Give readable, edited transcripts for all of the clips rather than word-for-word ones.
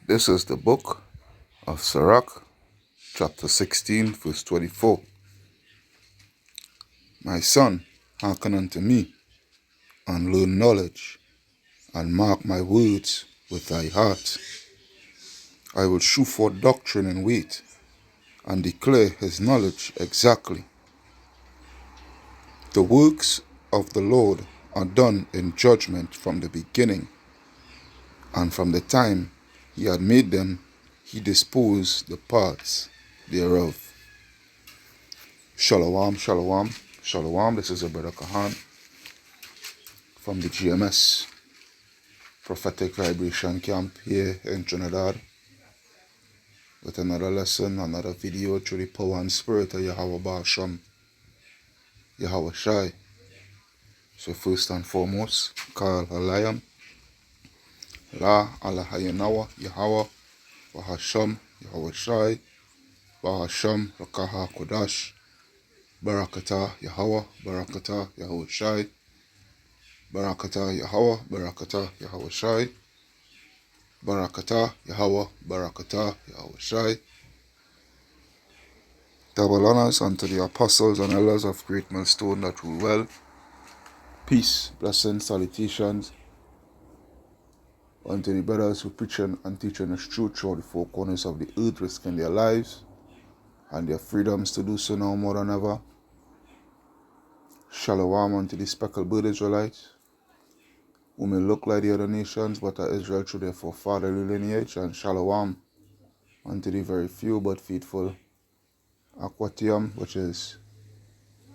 This is the book of Sirach, chapter 16, verse 24. My son, hearken unto me, and learn knowledge, and mark my words with thy heart. I will shew forth doctrine and weight, and declare his knowledge exactly. The works of the Lord are done in judgment from the beginning, and from the time he had made them, he disposed the parts thereof. Shalom, shalom, shalom. This is a brother Kahan from the GMS Prophetic Vibration Camp here in Trinidad with another lesson, another video through the power and spirit of Yahweh Basham, Yahweh Shai. So first and foremost, Kal Halayam, La Alahayanawa, Yahweh, Bahasham, Yahweh Shai, Bahasham, Rakaha Kodash, Barakata Yahweh, Barakata Yahweh Shai, Barakata Yahweh, Barakata Yahweh Shai, Barakata Yahweh, Barakata Yahweh Shai. Double honors unto the apostles and elders of Great Millstone that rule well. Peace, blessings, salutations unto the brothers who preaching and teaching us truth throughout the four corners of the earth, risking their lives and their freedoms to do so now more than ever. Shalom unto the speckled bird Israelites, who may look like the other nations, but are Israel through their forefatherly lineage. And shalom unto the very few but faithful Aquatium, which is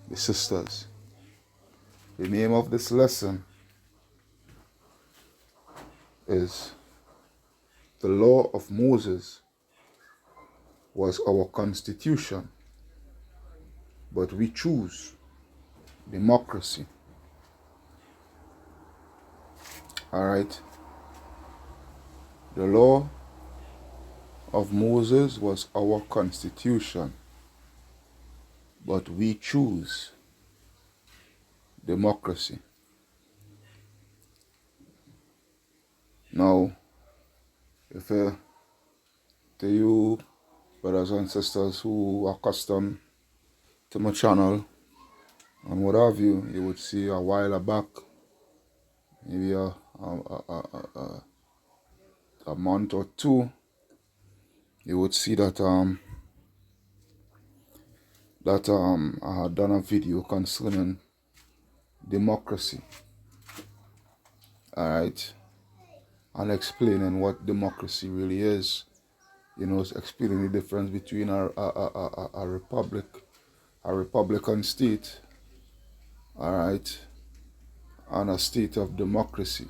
the sisters. The name of this lesson is The Law of Moses was our constitution, but we choose democracy. Alright? The law of Moses was our constitution, but we choose democracy. Now, if to you brothers and sisters who are accustomed to my channel and what have you, you would see a while back, maybe a month or two, you would see that I had done a video concerning democracy. Alright, and explaining what democracy really is. You know, explaining the difference between a republic, a republican state, alright, and a state of democracy.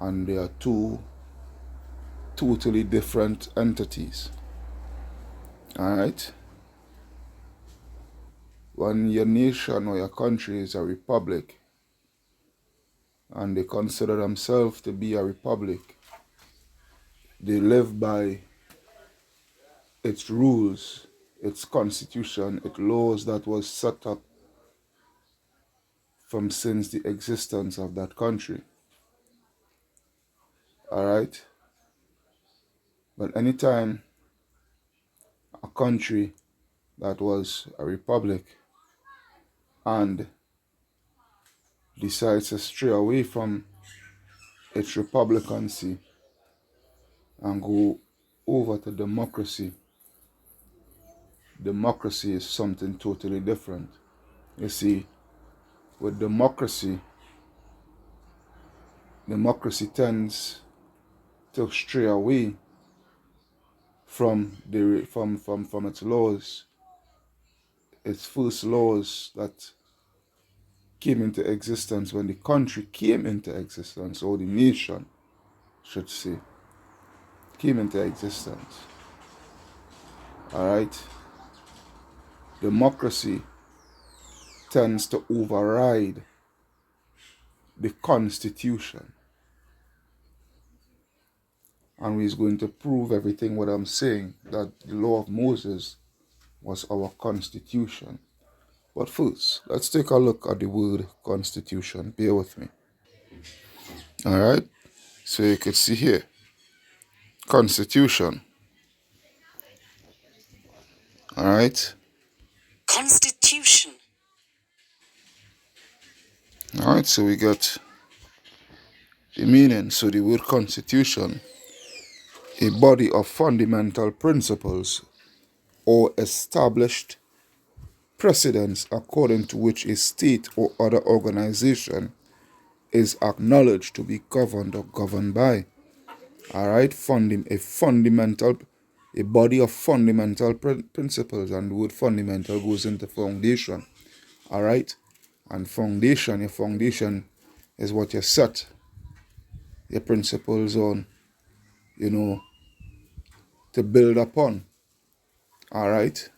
And they are two totally different entities. Alright? When your nation or your country is a republic, and they consider themselves to be a republic, they live by its rules, its constitution, its laws that was set up from since the existence of that country. Alright? But anytime a country that was a republic and decides to stray away from its republicancy and go over to democracy, democracy is something totally different. You see, with democracy tends to stray away from its laws, its first laws that came into existence when the country came into existence, or the nation, should say, came into existence. Alright? Democracy tends to override the Constitution. And we're going to prove everything what I'm saying, that the law of Moses was our constitution. But first, let's take a look at the word constitution. Bear with me. Alright? So you can see here, Constitution. Alright? Constitution. Alright, so we got the meaning. So the word constitution, a body of fundamental principles or established precedents according to which a state or other organization is acknowledged to be governed or governed by. Alright, a body of fundamental principles, and the word fundamental goes into foundation. Alright, and your foundation is what you set your principles on, to build upon. Alright,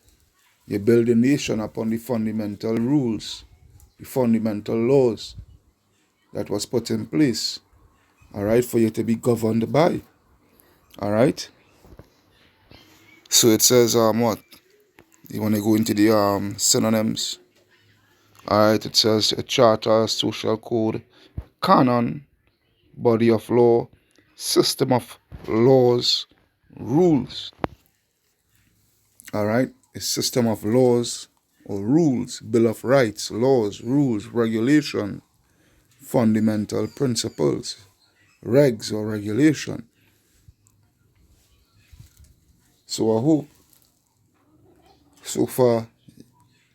you build a nation upon the fundamental rules, the fundamental laws that was put in place, alright, for you to be governed by. Alright, so it says what? You want to go into the synonyms. Alright, it says a charter, social code, canon, body of law, system of laws, rules. Alright, a system of laws or rules, bill of rights, laws, rules, regulation, fundamental principles, regs or regulation. So I hope so far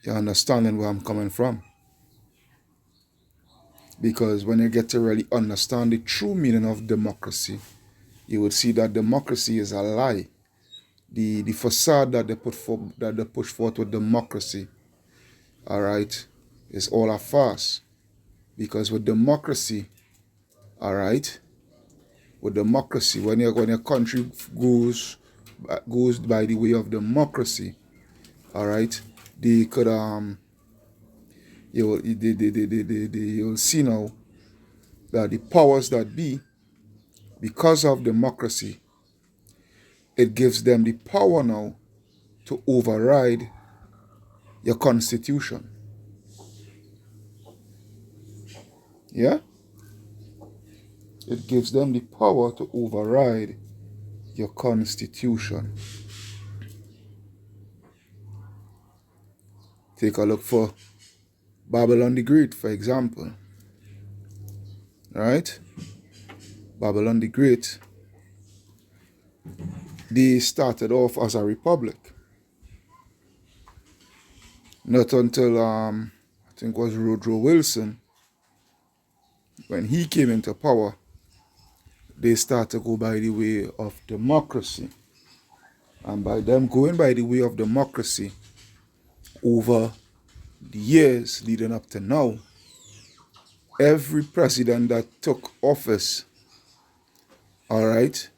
you're understanding where I'm coming from. Because when you get to really understand the true meaning of democracy, you would see that democracy is a lie. The facade that they push forth with democracy, all right, is all a farce. Because with democracy, all right, when your country goes by the way of democracy, all right, they could you'll see now that the powers that be, because of democracy, it gives them the power now to override your constitution. Yeah? It gives them the power to override your constitution. Take a look for Babylon the Great, for example. Right? Babylon the Great, they started off as a republic. Not until I think it was Woodrow Wilson, when he came into power, they started to go by the way of democracy. And by them going by the way of democracy, over the years leading up to now, every president that took office, all right,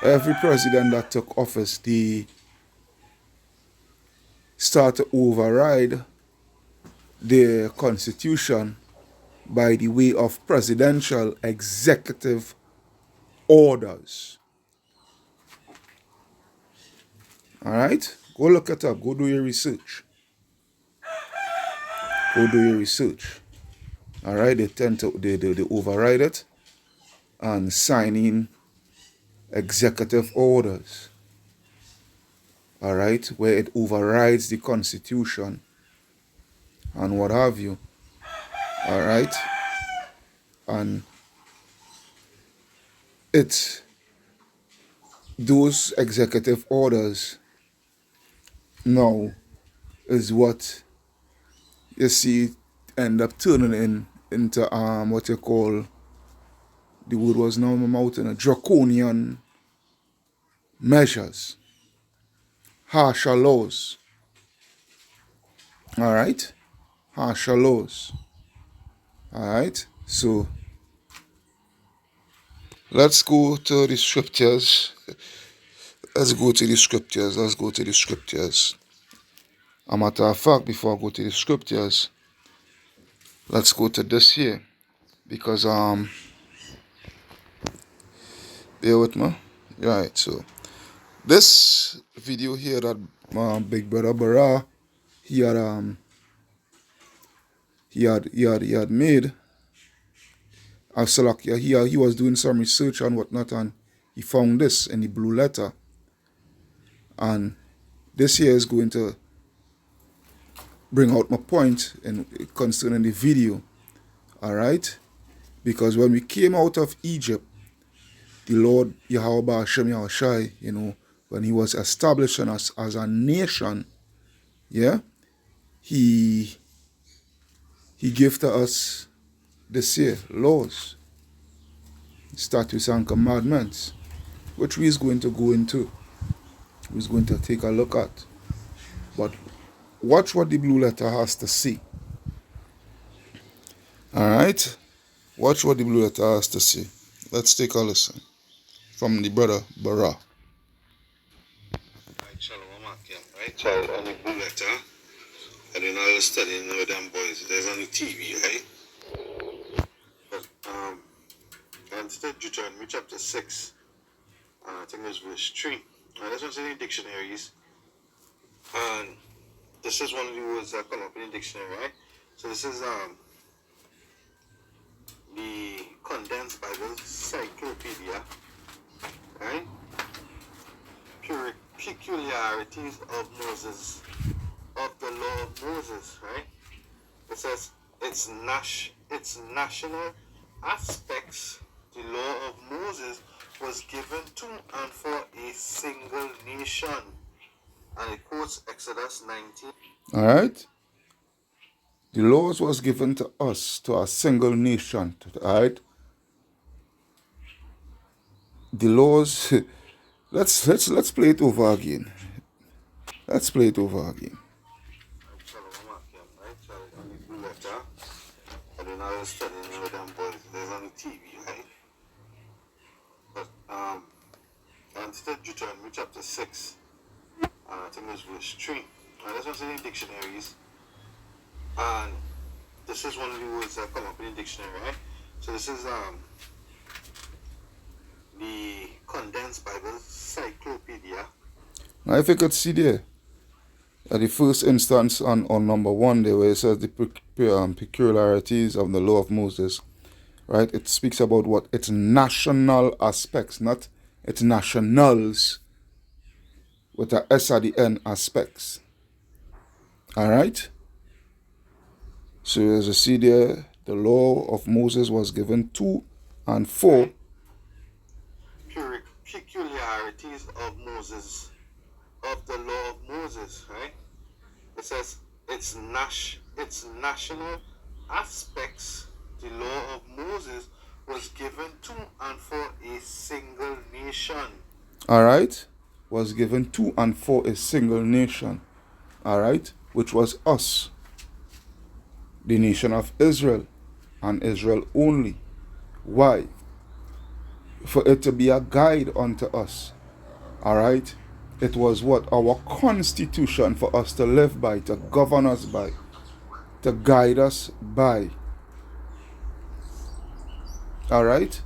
every president that took office, they start to override their constitution by the way of presidential executive orders. All right? Go look it up. Go do your research. Go do your research. All right? They tend to they override it and sign in executive orders. All right? Where it overrides the constitution and what have you. All right? And it's those executive orders now is what you see end up turning into what you call, the word was now in my mouth, draconian measures, harsher laws. All right, harsher laws. All right, so let's go to the scriptures. Let's go to the scriptures. Let's go to the scriptures. A matter of fact, before I go to the scriptures, let's go to this here, because bear with me. Right, so this video here that Big Brother Bara he had made, he was doing some research and whatnot, and he found this in the blue letter. And this here is going to bring out my point in concerning the video. All right? Because when we came out of Egypt, the Lord Yahweh Hashem Yahushai, when he was establishing us as a nation, yeah, he gave to us this here, laws, statutes and commandments, which we is going to go into. We're going to take a look at. But watch what the blue letter has to say. All right? Watch what the blue letter has to say. Let's take a listen from the brother Bara. Right, Shalom, right? So on the blue letter, and then I was studying with them boys. There's on the TV, right? But and instead Deuteronomy chapter 6, I think it's verse 3. This one's in the dictionaries, and this is one of the words that come up in the dictionary, right? So this is the condensed Bible Cyclopedia, right? Peculiarities of Moses, of the law of Moses, right? It says its national aspects. The law of Moses was given to and for a single nation, and it quotes Exodus 19. All right. The laws was given to us, to a single nation. All right. The laws. let's play it over again. Let's play it over again. I don't know, I was studying with them boys. There's on the TV, right? But instead Deuteronomy chapter 6, I think it's verse 3. This one's in the dictionaries, and this is one of the words that come up in the dictionary, right? So this is the condensed Bible Cyclopedia. Now, if you could see there, at the first instance on number 1 there, where it says the peculiarities of the law of Moses, right? It speaks about what? Its national aspects, not its nationals, with a S at the end, aspects. All right? So as you see there, the law of Moses was given to and for peculiarities of Moses, of the law of Moses, right? It says its national aspects. The law of Moses was given to and for a single nation. All right? Was given to and for a single nation. All right? Which was us, the nation of Israel, and Israel only. Why? For it to be a guide unto us. All right? It was what? Our constitution for us to live by, to govern us by, to guide us by. All right?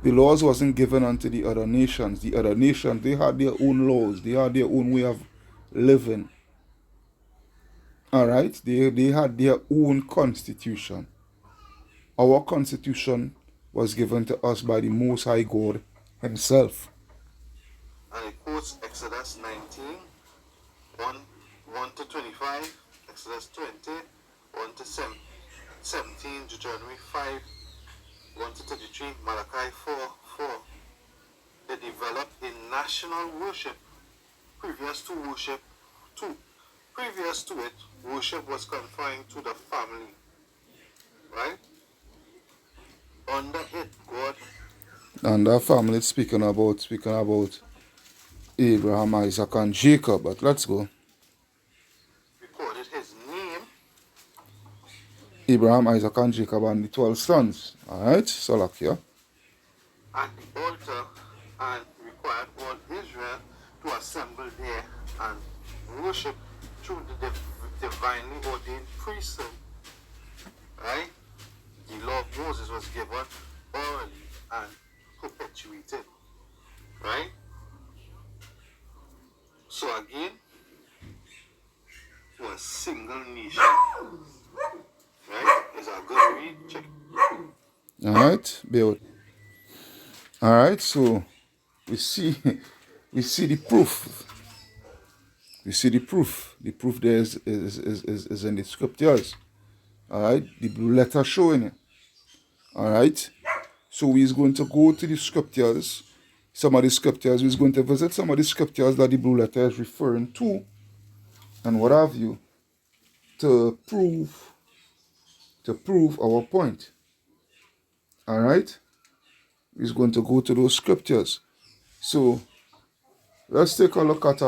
The laws wasn't given unto the other nations. The other nations, they had their own laws. They had their own way of living. All right? They had their own constitution. Our constitution was given to us by the Most High God himself. And it quotes Exodus 19, 1 to 25, Exodus 20, 1 to 17, Deuteronomy 5, 1 to 33, Malachi 4, 4. They developed a national worship. Previous to it, worship was confined to the family. Right? Under it, God. And that family speaking about Abraham, Isaac, and Jacob. But let's go. Recorded his name. Abraham, Isaac, and Jacob, and the 12 sons. Alright, so like here. At the altar, and required all Israel to assemble there and worship through the divinely ordained priesthood. Right? The law of Moses was given orally and perpetuated. Right? So again, to a single nation. Right? Is a good read. Check. Alright, bear with. All right, so we see we see the proof. We see the proof. The proof there is in the scriptures. All right, the blue letter showing it. All right, so we're going to go to the scriptures. Some of the scriptures, we're going to visit some of the scriptures that the blue letter is referring to, and what have you, to prove our point. All right, we're going to go to those scriptures. So let's take a look at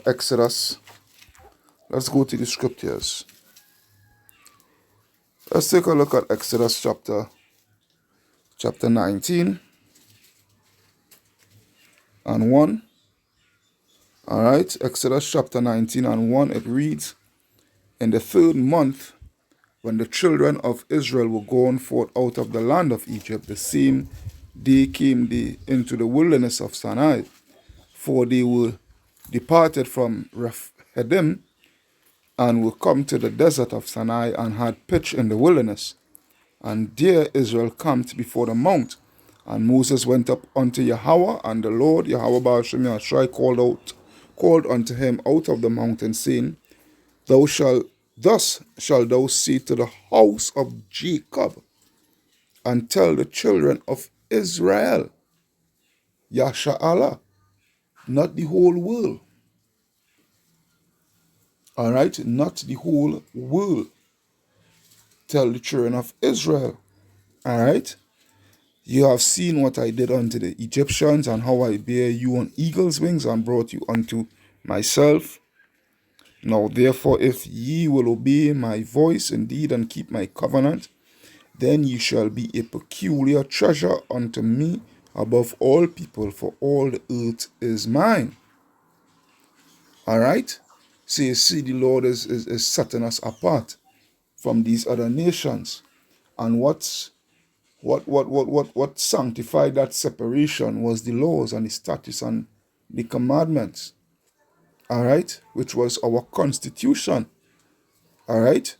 Exodus. Let's go to the scriptures. Let's take a look at Exodus chapter 19 and 1. All right, Exodus chapter 19 and 1, it reads, "In the third month, when the children of Israel were gone forth out of the land of Egypt, the same day came they into the wilderness of Sinai, for they were departed from Rephidim, and were come to the desert of Sinai, and had pitched in the wilderness. And there Israel camped before the mount. And Moses went up unto Yahweh, and the Lord Yahweh D.E.M.O.C.R.A.C.Y called unto him out of the mountain, saying, Thus shalt thou say to the house of Jacob, and tell the children of Israel, Yasha Allah, not the whole world. All right, not the whole world. Tell the children of Israel. All right. You have seen what I did unto the Egyptians, and how I bare you on eagle's wings, and brought you unto myself. Now therefore, if ye will obey my voice indeed, and keep my covenant, then ye shall be a peculiar treasure unto me above all people, for all the earth is mine." All right? So you see, the Lord is setting us apart from these other nations. And what sanctified that separation was the laws and the statutes and the commandments. All right? Which was our constitution. All right?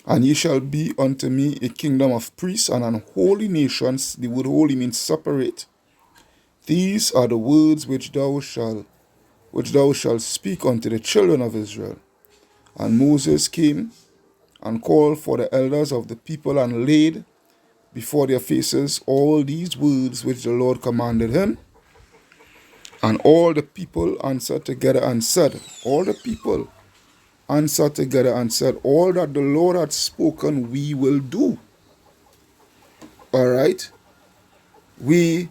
"And ye shall be unto me a kingdom of priests and an holy nation." The word holy means separate. "These are the words which thou shalt speak unto the children of Israel." And Moses came and called for the elders of the people, and laid before their faces all these words which the Lord commanded him. And all the people answered together and said, all the people answered together and said, "All that the Lord had spoken, we will do." All right? This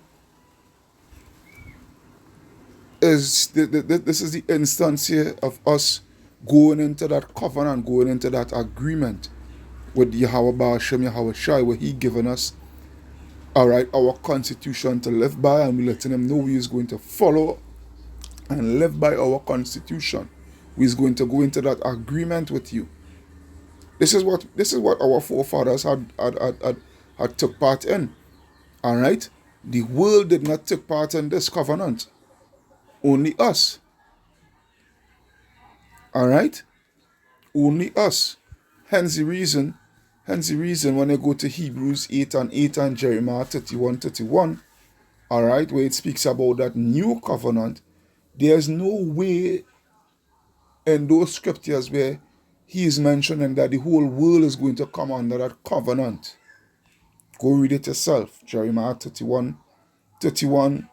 is the instance here of us going into that covenant, going into that agreement with Yahweh D.E.M.O.C.R.A.C.Y, where he given us, all right, our constitution to live by, and we letting him know we is going to follow and live by our constitution. We is going to go into that agreement with you. This is what our forefathers had took part in. All right? The world did not take part in this covenant. Only us. All right? Only us. Hence the reason when I go to Hebrews 8 and 8 and Jeremiah 31, all right, where it speaks about that new covenant, there's no way in those scriptures where he is mentioning that the whole world is going to come under that covenant. Go read it yourself. Jeremiah 31,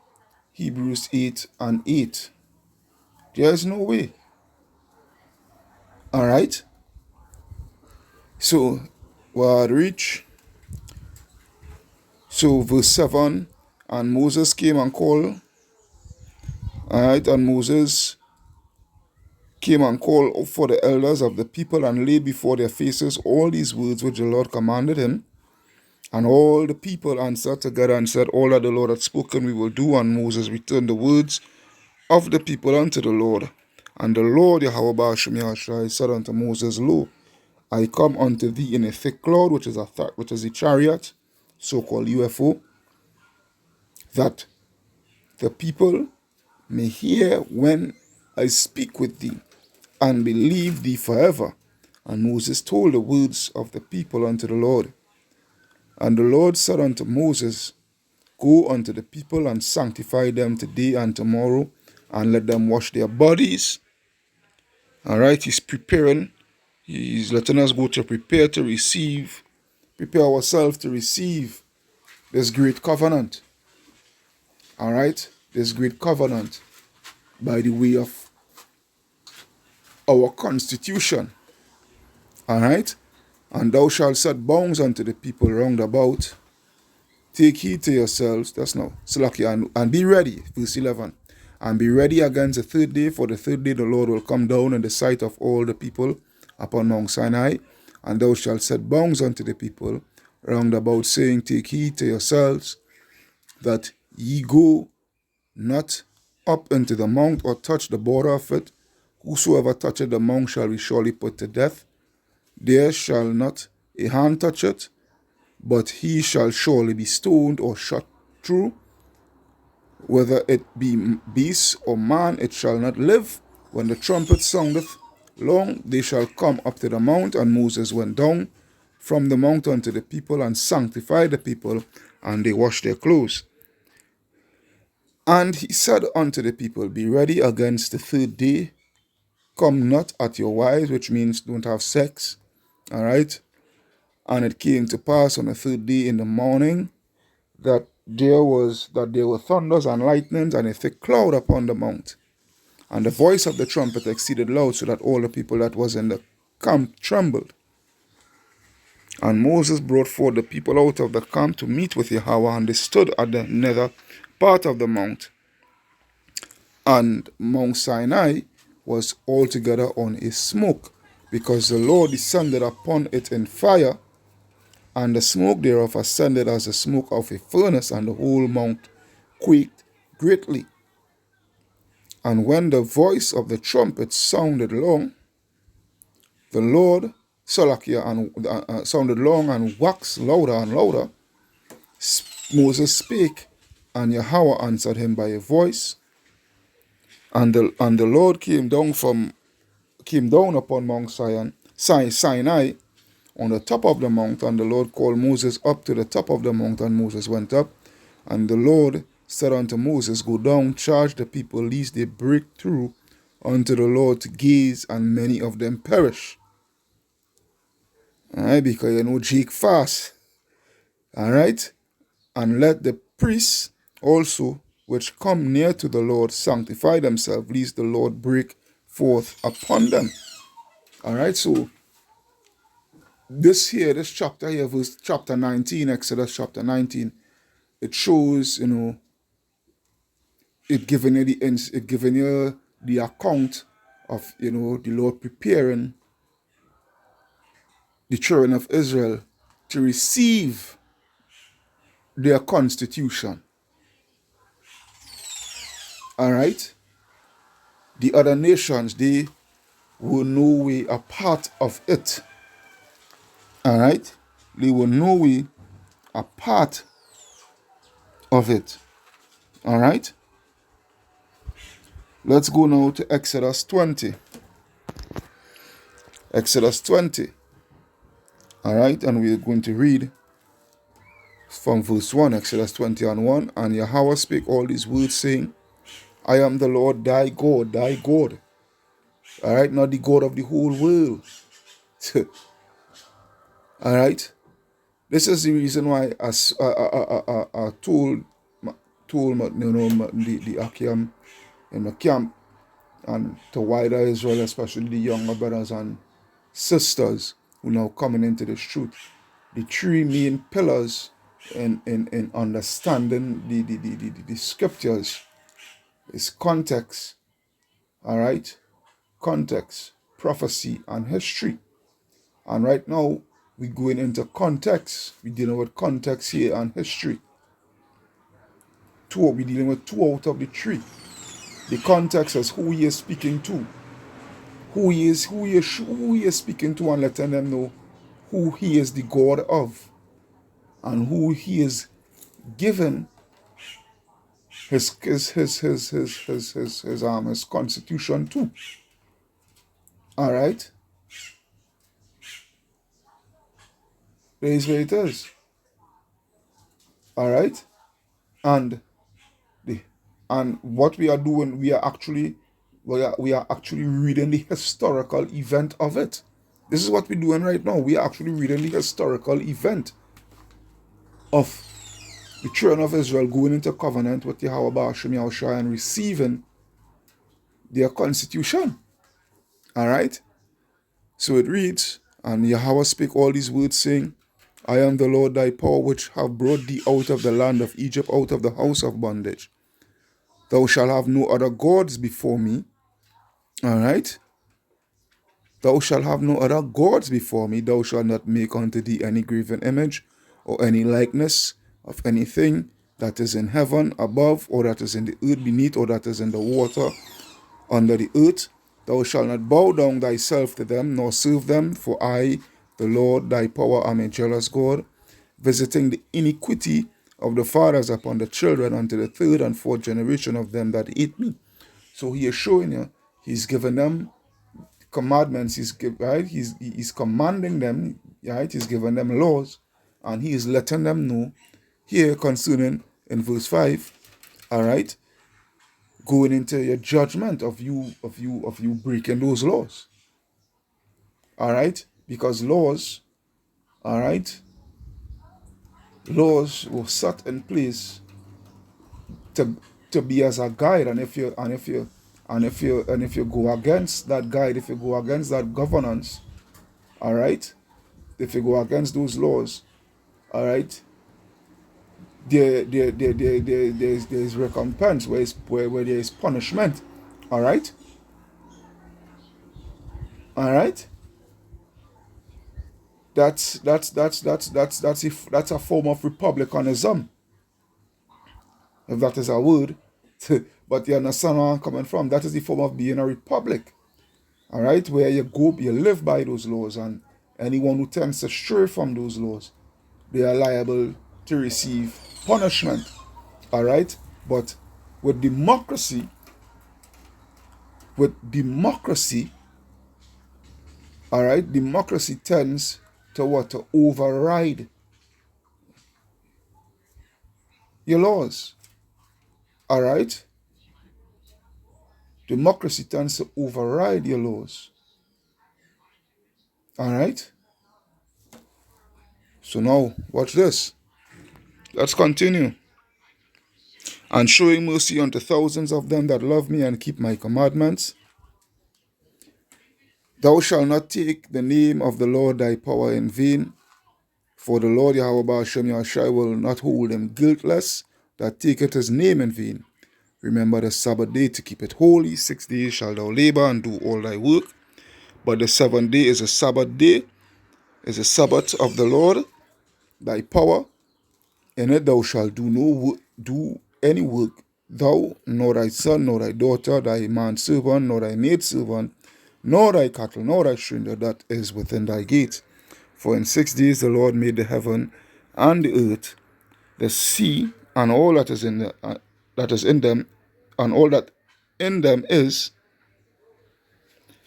Hebrews 8 and 8. There is no way. All right? So, what reach? So, verse 7, "And Moses came and called." All right? "And Moses came and called for the elders of the people, and laid before their faces all these words which the Lord commanded him. And all the people answered together and said, All that the Lord had spoken we will do. And Moses returned the words of the people unto the Lord. And the Lord Yahweh D.E.M.O.C.R.A.C.Y said unto Moses, Lo, I come unto thee in a thick cloud, which is a chariot, so-called UFO, that the people may hear when I speak with thee, and believe thee forever. And Moses told the words of the people unto the Lord. And the Lord said unto Moses, Go unto the people and sanctify them today and tomorrow, and let them wash their bodies. All right, he's preparing. He's letting us go to prepare ourselves to receive this great covenant. All right, this great covenant by the way of our constitution. All right, and thou shalt set bounds unto the people round about. Take heed to yourselves. That's now. Salakia, and be ready. Verse 11. And be ready against the third day, for the third day the Lord will come down in the sight of all the people upon Mount Sinai. And thou shalt set bounds unto the people round about, saying, Take heed to yourselves, that ye go not up into the mount, or touch the border of it. Whosoever toucheth the mount shall be surely put to death. There shall not a hand touch it, but he shall surely be stoned or shot through. Whether it be beast or man, it shall not live. When the trumpet soundeth long, they shall come up to the mount. And Moses went down from the mount unto the people, and sanctified the people, and they washed their clothes. And he said unto the people, Be ready against the third day. Come not at your wives, which means don't have sex. All right. And it came to pass on the third day in the morning that there were thunders and lightnings, and a thick cloud upon the mount. And the voice of the trumpet exceeded loud, so that all the people that was in the camp trembled. And Moses brought forth the people out of the camp to meet with Yahweh, and they stood at the nether part of the mount. And Mount Sinai was altogether on a smoke, because the Lord descended upon it in fire, and the smoke thereof ascended as the smoke of a furnace, and the whole mount quaked greatly. And when the voice of the trumpet sounded long, the Lord sounded long and waxed louder and louder. Moses spake, and Yahweh answered him by a voice. And the Lord came down upon Mount Sinai on the top of the mount, and the Lord called Moses up to the top of the mount, and Moses went up. And the Lord said unto Moses, Go down, charge the people, lest they break through unto the Lord to gaze, and many of them perish. All right, because you know Jake fast. All right, and let the priests also which come near to the Lord sanctify themselves, lest the Lord break forth upon them. All right, so this chapter here, verse chapter 19, Exodus chapter 19, it shows, it giving you the account of, the Lord preparing the children of Israel to receive their constitution. All right, the other nations, they were no way a part of it. All right, they were no way a part of it. All right, let's go now to Exodus 20. Exodus 20. All right, and we're going to read from verse 1, Exodus 20 and 1. And Yahweh spake all these words, saying, I am the Lord thy God, thy God. All right, not the God of the whole world. All right, this is the reason why I told the Akim in the camp, and to wider Israel, especially the younger brothers and sisters who now coming into this truth, the three main pillars in understanding the scriptures is context. All right, context, prophecy, and history. And right now we're going into context. We're dealing with context here and history. We're dealing with two out of the three. The context is who he is speaking to, who he is speaking to, and letting them know who he is the God of, and who he is given his constitution to. All right, there is where it is. All right, and the and what we are doing, we are actually reading the historical event of it. This is what we're doing right now. We are actually reading the historical event of the children of Israel going into covenant with Yahweh Ba'ashem Yahushua and receiving their constitution. All right. So it reads, and Yahweh spake all these words, saying, I am the Lord thy power, which have brought thee out of the land of Egypt, out of the house of bondage. Thou shalt have no other gods before me. All right. Thou shalt have no other gods before me. Thou shalt not make unto thee any graven image or any likeness of anything that is in heaven above, or that is in the earth beneath, or that is in the water under the earth. Thou shalt not bow down thyself to them, nor serve them, for I, the Lord thy power, am a jealous God, visiting the iniquity of the fathers upon the children unto the third and fourth generation of them that hate me. So he is showing you, he's given them commandments, right? He's commanding them, right? He's giving them laws, and he is letting them know here concerning in verse 5, all right, going into your judgment of you breaking those laws. All right? Because laws, all right, laws were set in place to be as a guide, and if you go against that guide, if you go against that governance, all right, if you go against those laws, all right, there's recompense, where there is punishment. All right, all right. That's a form of republicanism, if that is a word. But you understand where I'm coming from. That is the form of being a republic. All right, where you live by those laws, and anyone who tends to stray from those laws, they are liable to receive punishment. All right, but with democracy, with democracy, all right, democracy tends to what? To override your laws. All right, democracy tends to override your laws. All right, so now watch this. Let's continue. And showing mercy unto thousands of them that love me and keep my commandments. Thou shalt not take the name of the Lord thy power in vain, for the Lord Yahweh Ba'ashem Yahushua will not hold him guiltless that taketh his name in vain. Remember the Sabbath day to keep it holy. 6 days shalt thou labor and do all thy work. But the seventh day is a Sabbath day, is a Sabbath of the Lord, thy power. In it thou shalt do any work, thou, nor thy son, nor thy daughter, thy manservant, nor thy maidservant, nor thy cattle, nor thy stranger that is within thy gates. For in 6 days the Lord made the heaven and the earth, the sea, and all that is in them, and all that in them is,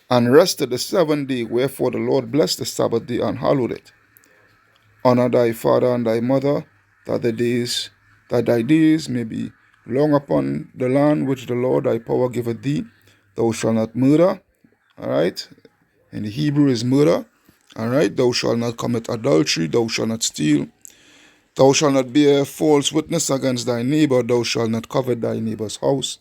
and rested the seventh day. Wherefore the Lord blessed the Sabbath day and hallowed it. Honor thy father and thy mother, that thy days may be long upon the land which the Lord thy power giveth thee. Thou shalt not murder. All right. In the Hebrew is murder. All right. Thou shalt not commit adultery. Thou shalt not steal. Thou shalt not bear false witness against thy neighbor. Thou shalt not covet thy neighbor's house.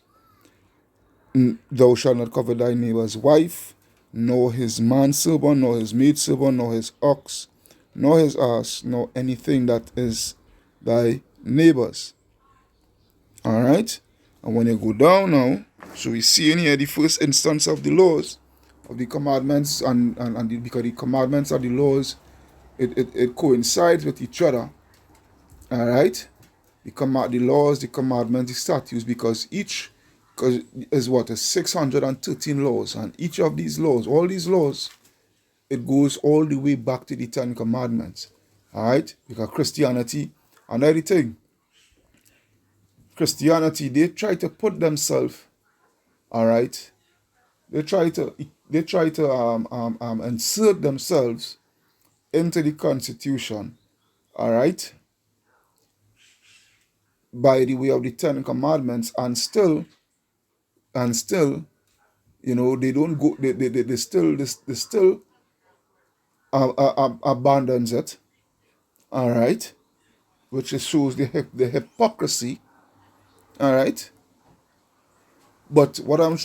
Thou shalt not covet thy neighbor's wife, nor his manservant, nor his maidservant, nor his ox, nor his ass, nor anything that is thy neighbor's. All right? And when you go down now, so we see in here the first instance of the laws, of the commandments, because the commandments and the laws, it coincides with each other. All right? The laws, the commandments, the statutes, because is what is 613 laws, and each of these laws, all these laws, it goes all the way back to the 10 Commandments. All right, because Christianity and everything, Christianity, they try to put themselves, all right, they try to insert themselves into the Constitution, all right, by the way of the Ten Commandments, and still, they don't go, they still abandons it. All right, which is shows the hypocrisy. All right, but what I'm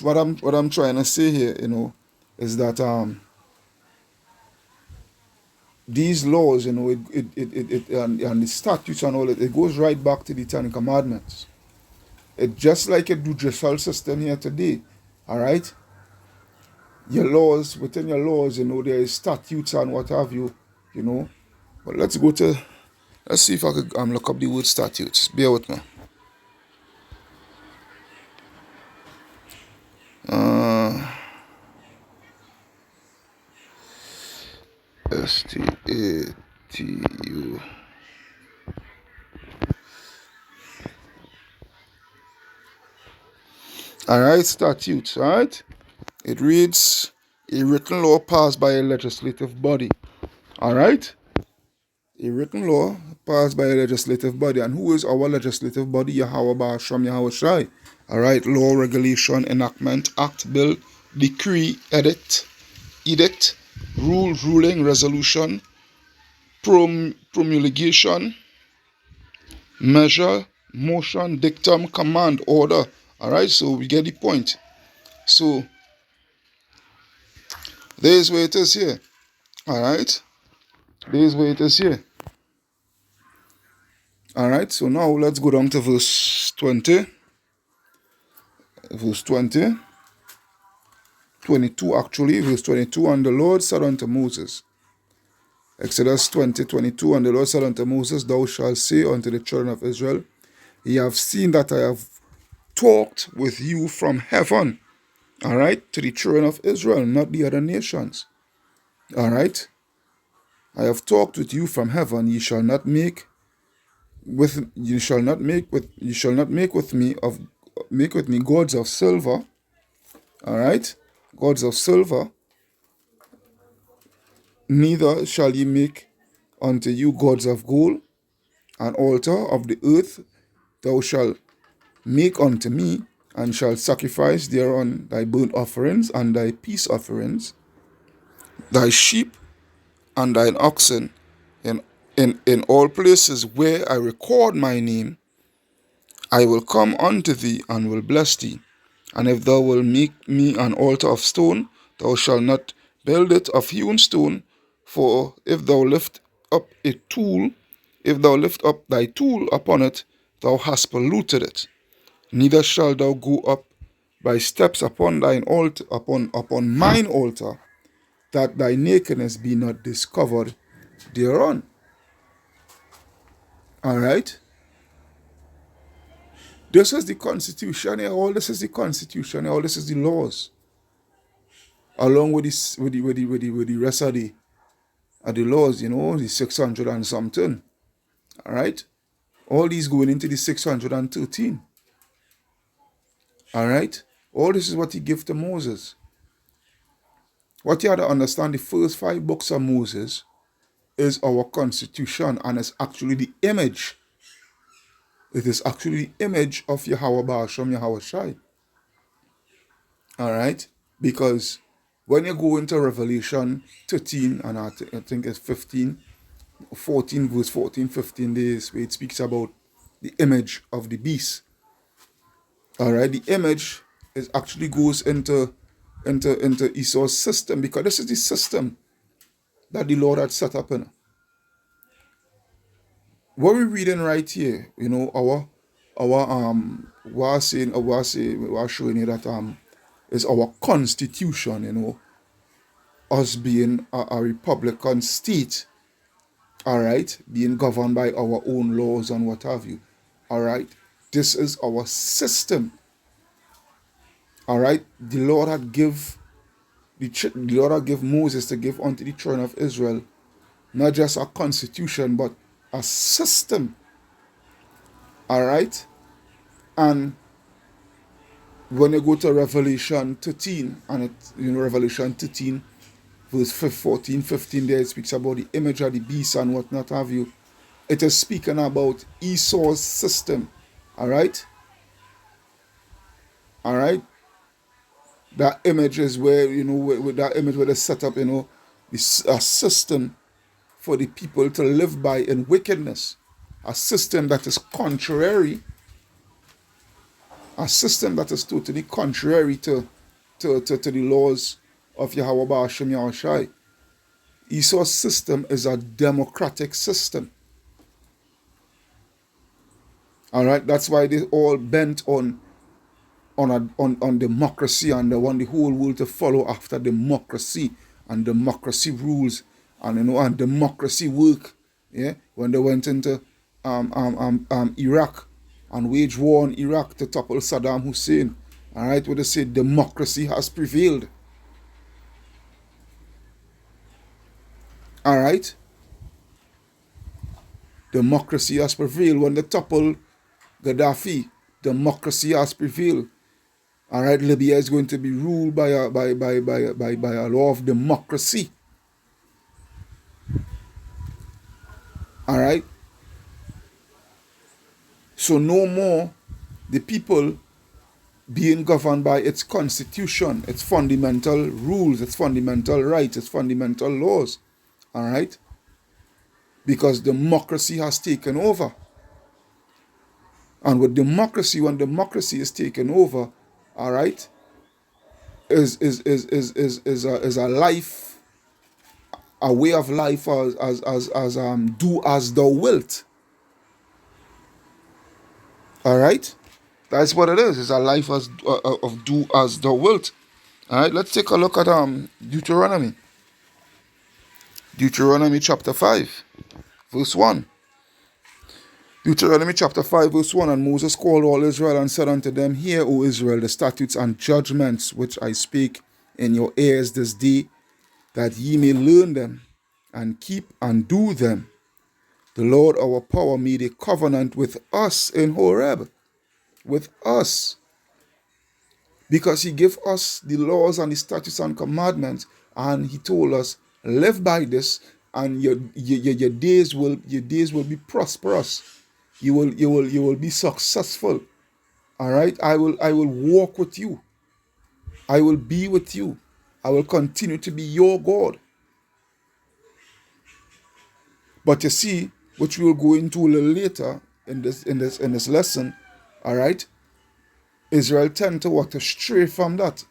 trying to say here, is that these laws, and the statutes and all it goes right back to the Ten Commandments. It just like a judicial system here today. All right, your laws, within your laws, there is statutes and what have you, you know. But let's see if I could look up the word statutes. Bear with me. Uh, STATU. All right, statutes. All right. It reads a written law passed by a legislative body. All right. A written law passed by a legislative body. And who is our legislative body? Yahweh Ba'asham Yahweh Shai. All right. Law, regulation, enactment, act, bill, decree, edict, rule, ruling, resolution, promulgation, measure, motion, dictum, command, order. All right. So we get the point. So there's where it is here. All right. There's where it is here. All right. So now let's go down to verse 20. Verse 20. 22 actually. Verse 22. And the Lord said unto Moses. Exodus 20:22. And the Lord said unto Moses, Thou shalt say unto the children of Israel, Ye have seen that I have talked with you from heaven. All right. To the children of Israel, not the other nations. All right. I have talked with you from heaven. Ye shall not make with me gods of silver. All right, gods of silver. Neither shall ye make unto you gods of gold. An altar of the earth thou shalt make unto me, and shalt sacrifice thereon thy burnt offerings and thy peace offerings, thy sheep and thine oxen, in all places where I record my name. I will come unto thee and will bless thee. And if thou wilt make me an altar of stone, thou shalt not build it of hewn stone, for if thou lift up thy tool upon it, thou hast polluted it. Neither shalt thou go up by steps upon thine altar, upon mine altar, that thy nakedness be not discovered thereon. All right. This is the constitution here. All this is the constitution. All this is the laws, along with the rest of the laws. The 600 and something. All right. All these going into the 613. All right. All this is what he gave to Moses. What you have to understand: the first 5 books of Moses is our constitution, and it's actually the image. It is actually the image of Yahweh Ba'asham Yahweh Shai. All right. Because when you go into Revelation 13, and I think it's 14, verse 14, 15 days, where it speaks about the image of the beast. All right, the image actually goes into Esau's system, because this is the system that the Lord had set up in. What we're reading right here, we're showing you that is our constitution, us being a republican state, all right, being governed by our own laws and what have you. All right, this is our system. All right, the Lord had give Moses to give unto the children of Israel not just a constitution but a system. All right, and when you go to Revelation 13, and Revelation 13 verse 14, 15, there it speaks about the image of the beast and what not have you. It is speaking about Esau's system. All right? All right? That image is where, with that image where they set up, a system for the people to live by in wickedness. A system that is contrary, a system that is totally contrary to the laws of Yahweh Ba'ashem Yahushai. Esau's system is a democratic system. All right, that's why they all bent on democracy and they want the whole world to follow after democracy and democracy rules and democracy work. Yeah, when they went into Iraq and waged war on Iraq to topple Saddam Hussein. All right, where they say democracy has prevailed. All right, democracy has prevailed. When they topple Gaddafi, democracy has prevailed. All right, Libya is going to be ruled by a law of democracy. All right. So no more the people being governed by its constitution, its fundamental rules, its fundamental rights, its fundamental laws. All right. Because democracy has taken over. And with democracy, when democracy is taken over, all right, is a life, a way of life as do as thou wilt. All right, that's what it is. It's a life of do as thou wilt. All right, let's take a look at Deuteronomy. Deuteronomy chapter 5, verse 1. Deuteronomy chapter 5, verse 1. And Moses called all Israel and said unto them, Hear, O Israel, the statutes and judgments which I speak in your ears this day, that ye may learn them and keep and do them. The Lord our power made a covenant with us in Horeb, with us, because he gave us the laws and the statutes and commandments, and he told us, live by this, and your days will be prosperous. You will be successful. All right. I will walk with you. I will be with you. I will continue to be your God. But you see, which we'll go into a little later in this lesson, all right, Israel tend to walk stray from that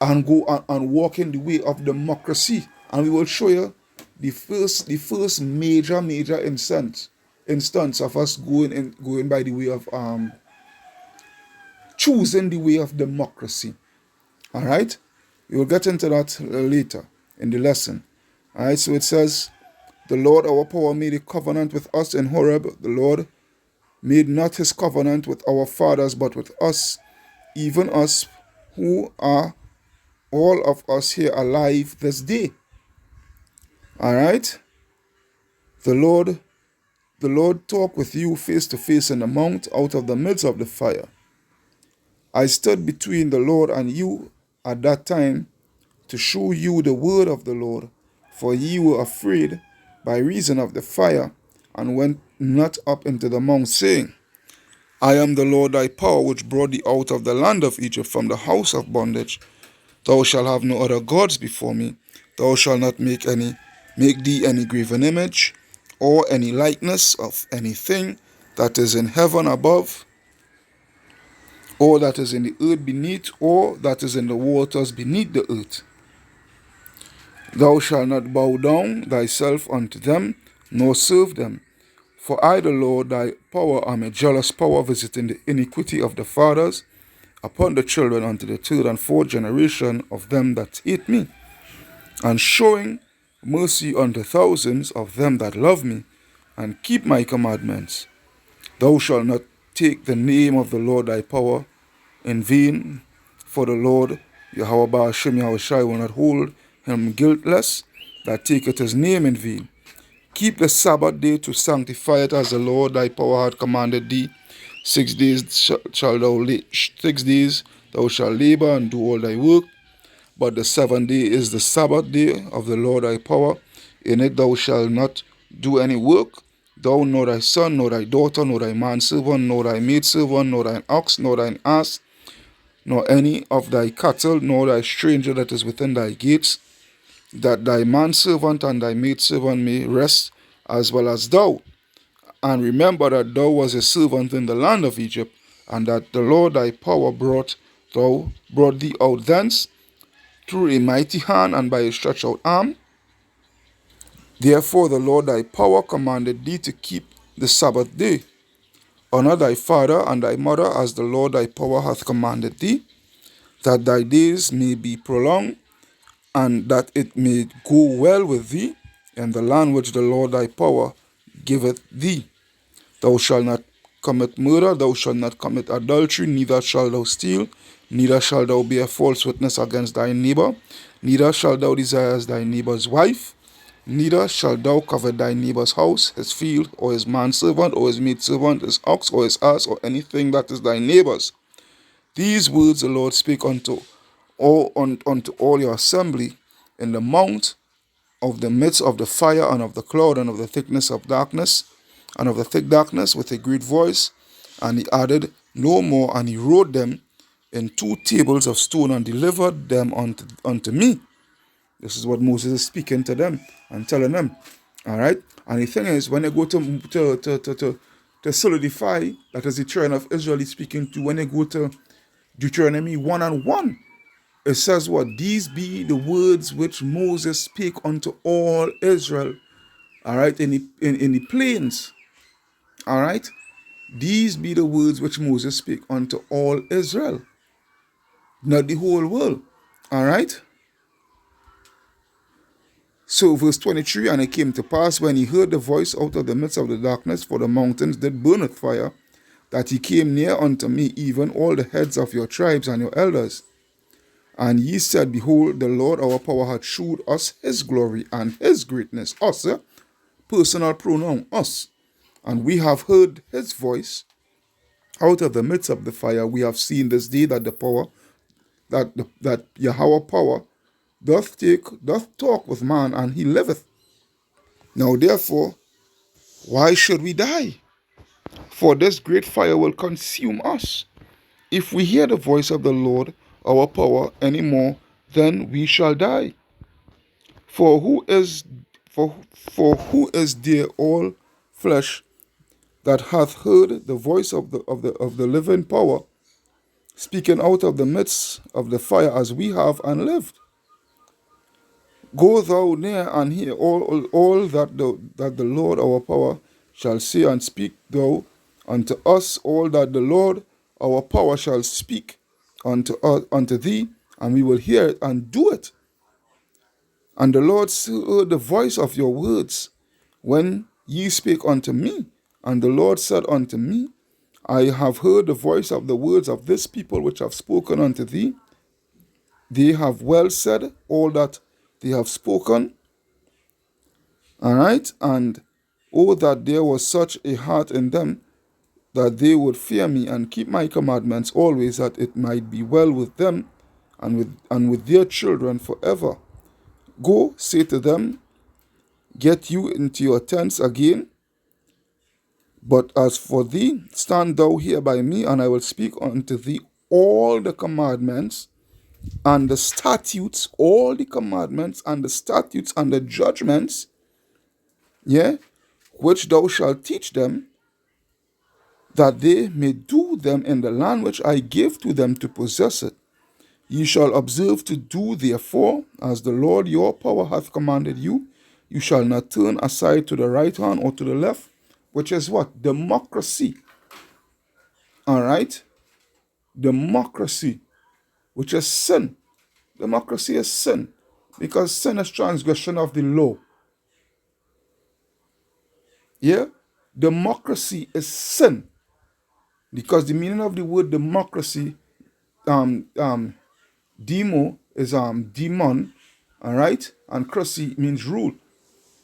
and go and walk in the way of democracy. And we will show you the first major instance of us going by the way of choosing the way of democracy. All right, we will get into that later in the lesson. All right, so it says, the Lord our power made a covenant with us in Horeb. The Lord made not his covenant with our fathers, but with us, even us who are all of us here alive this day. All right? The Lord talked with you face to face in the mount out of the midst of the fire. I stood between the Lord and you at that time to show you the word of the Lord, for ye were afraid by reason of the fire, and went not up into the mount, saying, I am the Lord thy power, which brought thee out of the land of Egypt from the house of bondage. Thou shalt have no other gods before me. Thou shalt not make thee any graven image, or any likeness of anything that is in heaven above, or that is in the earth beneath, or that is in the waters beneath the earth. Thou shalt not bow down thyself unto them, nor serve them. For I, the Lord thy power, am a jealous power, visiting the iniquity of the fathers upon the children unto the third and fourth generation of them that hate me, and showing mercy unto thousands of them that love me, and keep my commandments. Thou shalt not take the name of the Lord thy power in vain, for the Lord Yahweh Ba'ashem Yahushai will not hold him guiltless that taketh his name in vain. Keep the Sabbath day to sanctify it, as the Lord thy power hath commanded thee. 6 days thou shalt labor and do all thy work, but the 7th day is the Sabbath day of the Lord thy power. In it thou shalt not do any work, thou, nor thy son, nor thy daughter, nor thy manservant, nor thy maidservant, nor thine ox, nor thine ass, nor any of thy cattle, nor thy stranger that is within thy gates, that thy manservant and thy maidservant may rest, as well as thou. And remember that thou was a servant in the land of Egypt, and that the Lord thy power brought thee out thence through a mighty hand and by a stretched out arm. Therefore the Lord thy power commanded thee to keep the Sabbath day. Honor thy father and thy mother as the Lord thy power hath commanded thee, that thy days may be prolonged, and that it may go well with thee in the land which the Lord thy power giveth thee. Thou shalt not commit murder, thou shalt not commit adultery, neither shalt thou steal, neither shalt thou bear false witness against thy neighbor, neither shalt thou desire thy neighbor's wife, neither shalt thou covet thy neighbor's house, his field, or his manservant, or his maidservant, his ox, or his ass, or anything that is thy neighbor's. These words the Lord spake unto all your assembly in the mount of the midst of the fire and of the cloud and of the thickness of darkness and of the thick darkness with a great voice. And he added no more, and he wrote them in 2 tables of stone and delivered them unto me. This is what Moses is speaking to them and telling them. All right. And the thing is, when they go to solidify, that is the children of Israel he's speaking to, when they go to Deuteronomy 1 and 1, it says what? These be the words which Moses spake unto all Israel. All right, in the plains. All right. These be the words which Moses spake unto all Israel, not the whole world. All right. So verse 23, and it came to pass when he heard the voice out of the midst of the darkness, for the mountains did burn with fire, that he came near unto me, even all the heads of your tribes and your elders. And ye said, behold, the Lord our power hath shewed us his glory and his greatness. Us, personal pronoun, us. And we have heard his voice out of the midst of the fire. We have seen this day that the power, that Yahweh power doth talk with man, and he liveth. Now therefore, why should we die? For this great fire will consume us. If we hear the voice of the Lord our power any more, then we shall die. For who is there all flesh that hath heard the voice of the living power speaking out of the midst of the fire as we have and lived? Go thou near and hear all that the Lord our power shall say, and speak thou unto us all that the Lord our power shall speak unto thee, and we will hear it and do it. And the Lord heard the voice of your words when ye spake unto me. And the Lord said unto me, I have heard the voice of the words of this people which have spoken unto thee. They have well said all that they have spoken. All right. And oh, that there was such a heart in them, that they would fear me and keep my commandments always, that it might be well with them and with their children forever. Go, say to them, get you into your tents again. But as for thee, stand thou here by me, and I will speak unto thee all the commandments and the statutes, all the commandments and the statutes and the judgments, which thou shalt teach them, that they may do them in the land which I give to them to possess it. Ye shall observe to do therefore as the Lord your power hath commanded you. You shall not turn aside to the right hand or to the left, which is what? Democracy. All right? Democracy, which is sin. Democracy is sin, because sin is transgression of the law. Yeah? Democracy is sin, because the meaning of the word democracy, demo is demon, all right? And cracy means rule.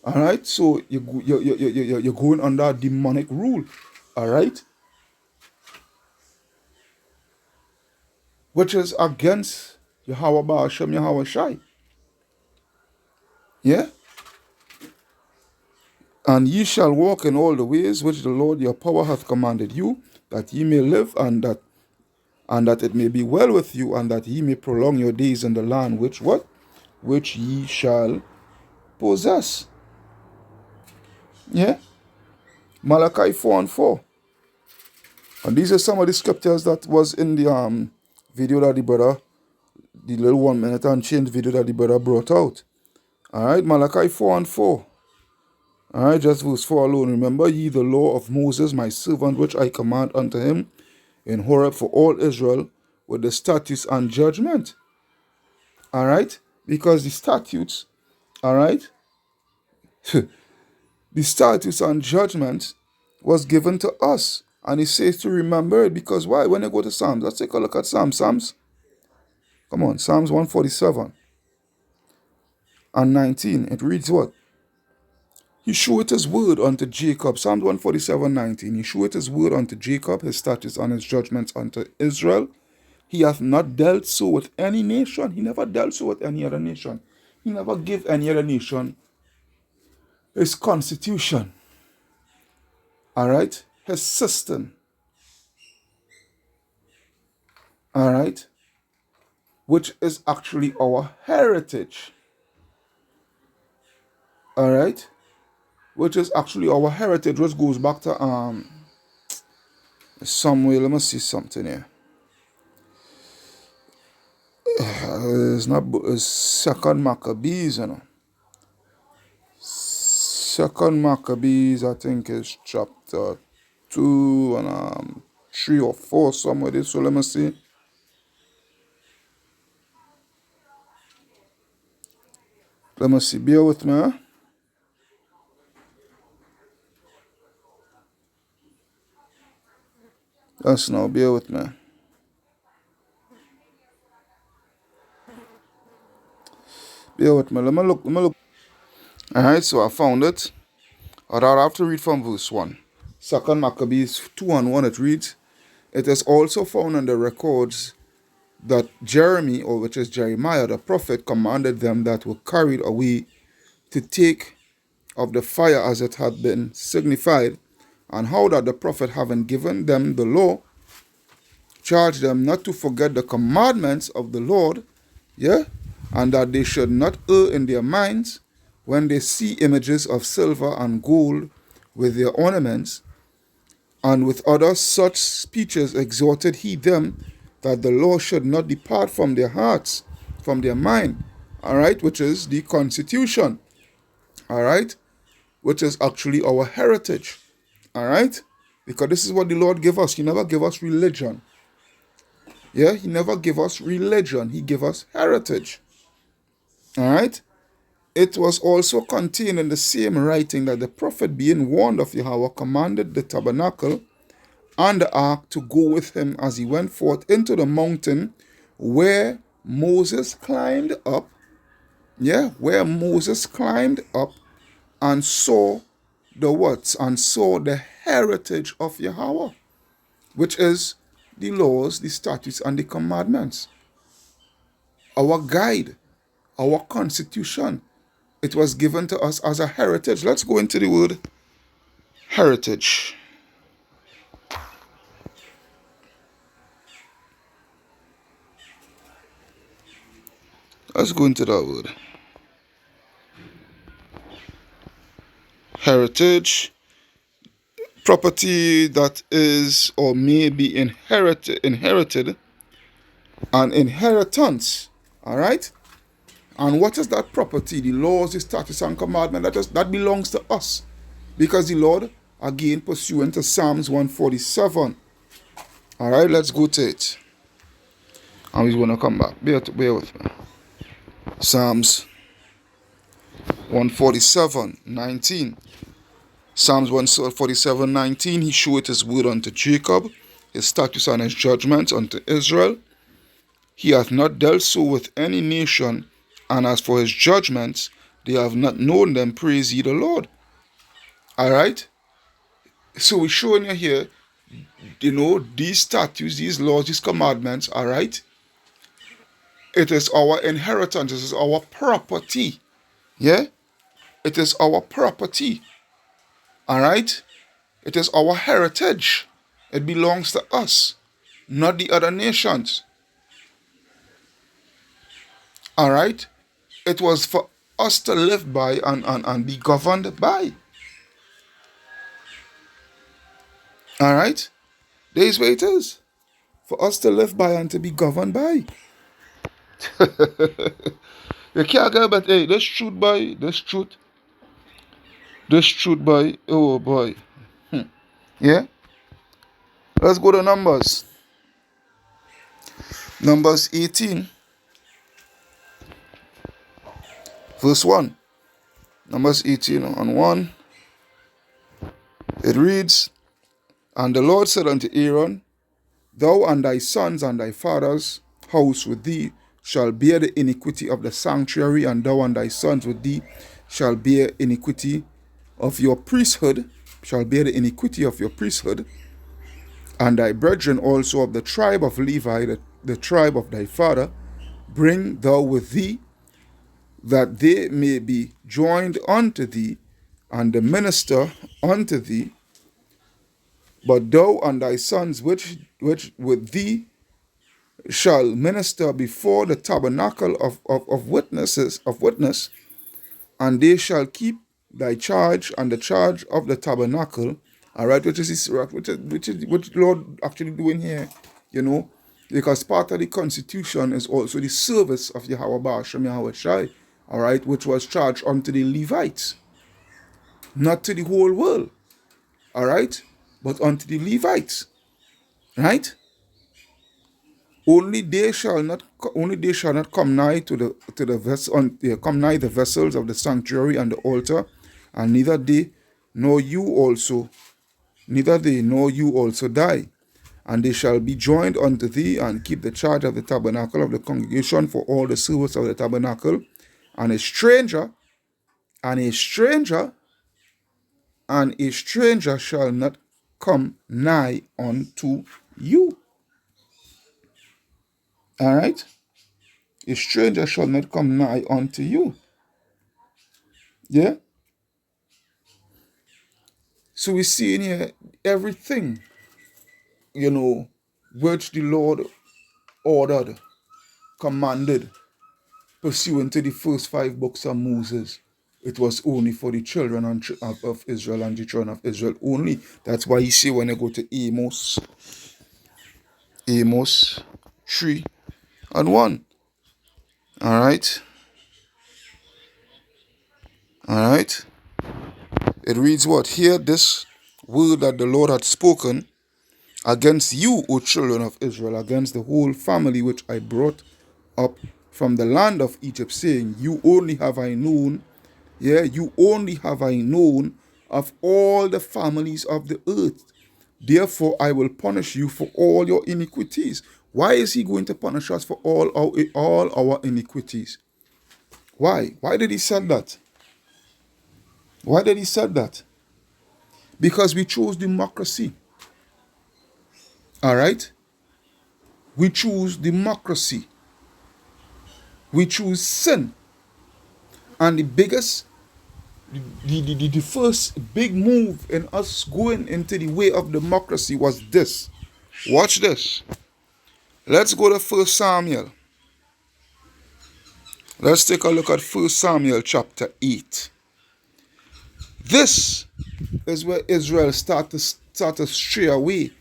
All right? So you're going under demonic rule. All right? Which is against Yahweh Ba'ashem Yahweh Shai. Yeah? And ye shall walk in all the ways which the Lord your power hath commanded you, that ye may live, and that it may be well with you, and that ye may prolong your days in the land which what? Which ye shall possess. Yeah? Malachi 4:4. And these are some of the scriptures that was in the video that the little 1 minute and change video that the brother brought out. Alright, Malachi 4:4. Alright, just verse 4 alone. Remember ye the law of Moses, my servant, which I command unto him in Horeb for all Israel, with the statutes and judgment. Alright? Because the statutes, alright, the statutes and judgment was given to us. And he says to remember it, because why? When you go to Psalms, let's take a look at Psalms. Come on, Psalms 147 and 19. It reads what? He sheweth his word unto Jacob. Psalms 147:19. He sheweth his word unto Jacob, his statutes and his judgments unto Israel. He hath not dealt so with any nation. He never dealt so with any other nation. He never gave any other nation his constitution. Alright? His system. Alright? Which is actually our heritage. Alright? Which is actually our heritage, which goes back to Samuel. Let me see something here. It's Second Maccabees, you know. Second Maccabees, I think, is chapter 2 and 3 or 4, somewhere there. So let me see. Let me see. Bear with me. Huh? Yes, now, bear with me. Bear with me. Let me look. Alright, so I found it. I'd have to read from verse 1. Second Maccabees 2:1, it reads, it is also found in the records that Jeremy, or which is Jeremiah the prophet, commanded them that were carried away to take of the fire as it had been signified, and how that the prophet, having given them the law, charged them not to forget the commandments of the Lord, yeah, and that they should not err in their minds when they see images of silver and gold with their ornaments, and with other such speeches exhorted he them that the law should not depart from their hearts, from their mind, all right, which is the constitution, all right, which is actually our heritage, all right, because this is what the Lord gave us. He never gave us religion. Yeah, he never gave us religion. He gave us heritage. All right. It was also contained in the same writing that the prophet, being warned of Yahweh, commanded the tabernacle and the ark to go with him as he went forth into the mountain where Moses climbed up. Yeah, where Moses climbed up and saw the what? And saw the heritage of Yahweh, which is the laws, the statutes, and the commandments. Our guide, our constitution. It was given to us as a heritage. Let's go into the word heritage. Let's go into that word. Heritage, property that is or may be inherited, an inheritance. All right? And what is that property? The laws, the statutes, and commandments, that belongs to us. Because the Lord, again, pursuant to Psalms 147. All right, let's go to it. And we're going to come back. Bear with me. Psalms 147:19. Psalms 147:19. He showeth his word unto Jacob, his statutes and his judgments unto Israel. He hath not dealt so with any nation, and as for his judgments, they have not known them. Praise ye the Lord. All right. So we're showing you here, these statutes, these laws, these commandments. All right. It is our inheritance. It is our property. Yeah. It is our property. All right? It is our heritage. It belongs to us, not the other nations. All right? It was for us to live by and be governed by. All right? There's where it is. For us to live by and to be governed by. You can't get but hey, this truth by this truth by oh boy. Yeah? Let's go to Numbers. Numbers 18, verse 1. Numbers 18 on 1. It reads, And the Lord said unto Aaron, Thou and thy sons and thy father's house with thee shall bear the iniquity of the sanctuary, and thou and thy sons with thee shall bear iniquity of your priesthood, shall bear the iniquity of your priesthood, and thy brethren also of the tribe of Levi, the tribe of thy father, bring thou with thee, that they may be joined unto thee, and the minister unto thee. But thou and thy sons which with thee shall minister before the tabernacle of witness, and they shall keep thy charge and the charge of the tabernacle. All right, which Lord actually doing here, you know, because part of the constitution is also the service of Yahweh Ba'ashem Yahweh Shai, all right, which was charged unto the Levites, not to the whole world, all right, but unto the Levites, right? Only they shall not come nigh to the vessel, come nigh the vessels of the sanctuary and the altar, and neither they nor you also die. And they shall be joined unto thee, and keep the charge of the tabernacle of the congregation for all the service of the tabernacle. And a stranger, and a stranger, and a stranger shall not come nigh unto you. All right? A stranger shall not come nigh unto you. Yeah? So we see in here everything, you know, which the Lord ordered, commanded, pursuant to the first 5 books of Moses. It was only for the children of Israel and the children of Israel only. That's why you see when I go to Amos 3 and 1. All right? All right? It reads what? Hear this word that the Lord had spoken against you, O children of Israel, against the whole family which I brought up from the land of Egypt, saying, You only have I known, you only have I known of all the families of the earth. Therefore I will punish you for all your iniquities. Why is he going to punish us for all our iniquities? Why? Why did he say that? Why did he say that? Because we chose democracy. All right? We choose democracy. We choose sin. And the first big move in us going into the way of democracy was this. Watch this. Let's go to 1 Samuel. Let's take a look at 1 Samuel chapter 8. This is where Israel start to stray away,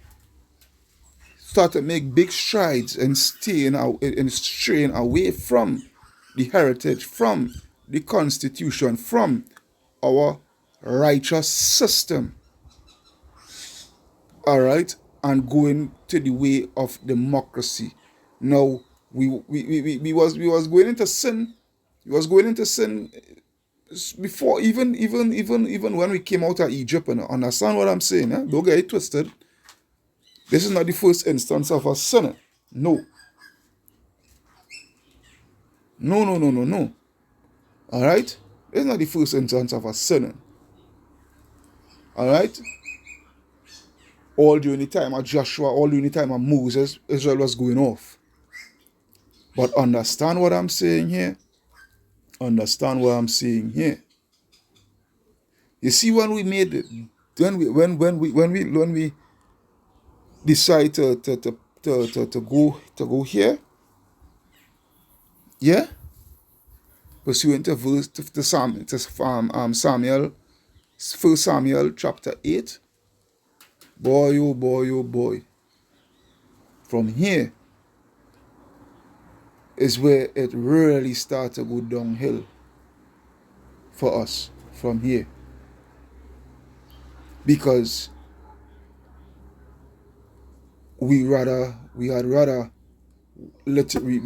start to make big strides and straying away from the heritage, from the constitution, from our righteous system, all right, and going to the way of democracy. Now we was going into sin. We was going into sin before even when we came out of Egypt. And understand what I'm saying? Eh? Don't get it twisted. This is not the first instance of us sinning. No. No, no, no, no, no. All right? This is not the first instance of us sinning. All right? All during the time of Joshua, all during the time of Moses, Israel was going off. But understand what I'm saying here? Understand what I'm saying here. You see, when we made when we decide to go here, yeah, pursuant to verse to Psalm to Samuel, 1 Samuel chapter 8. Boy, oh boy, oh boy. From here is where it really starts to go downhill for us from here. Because we had rather let we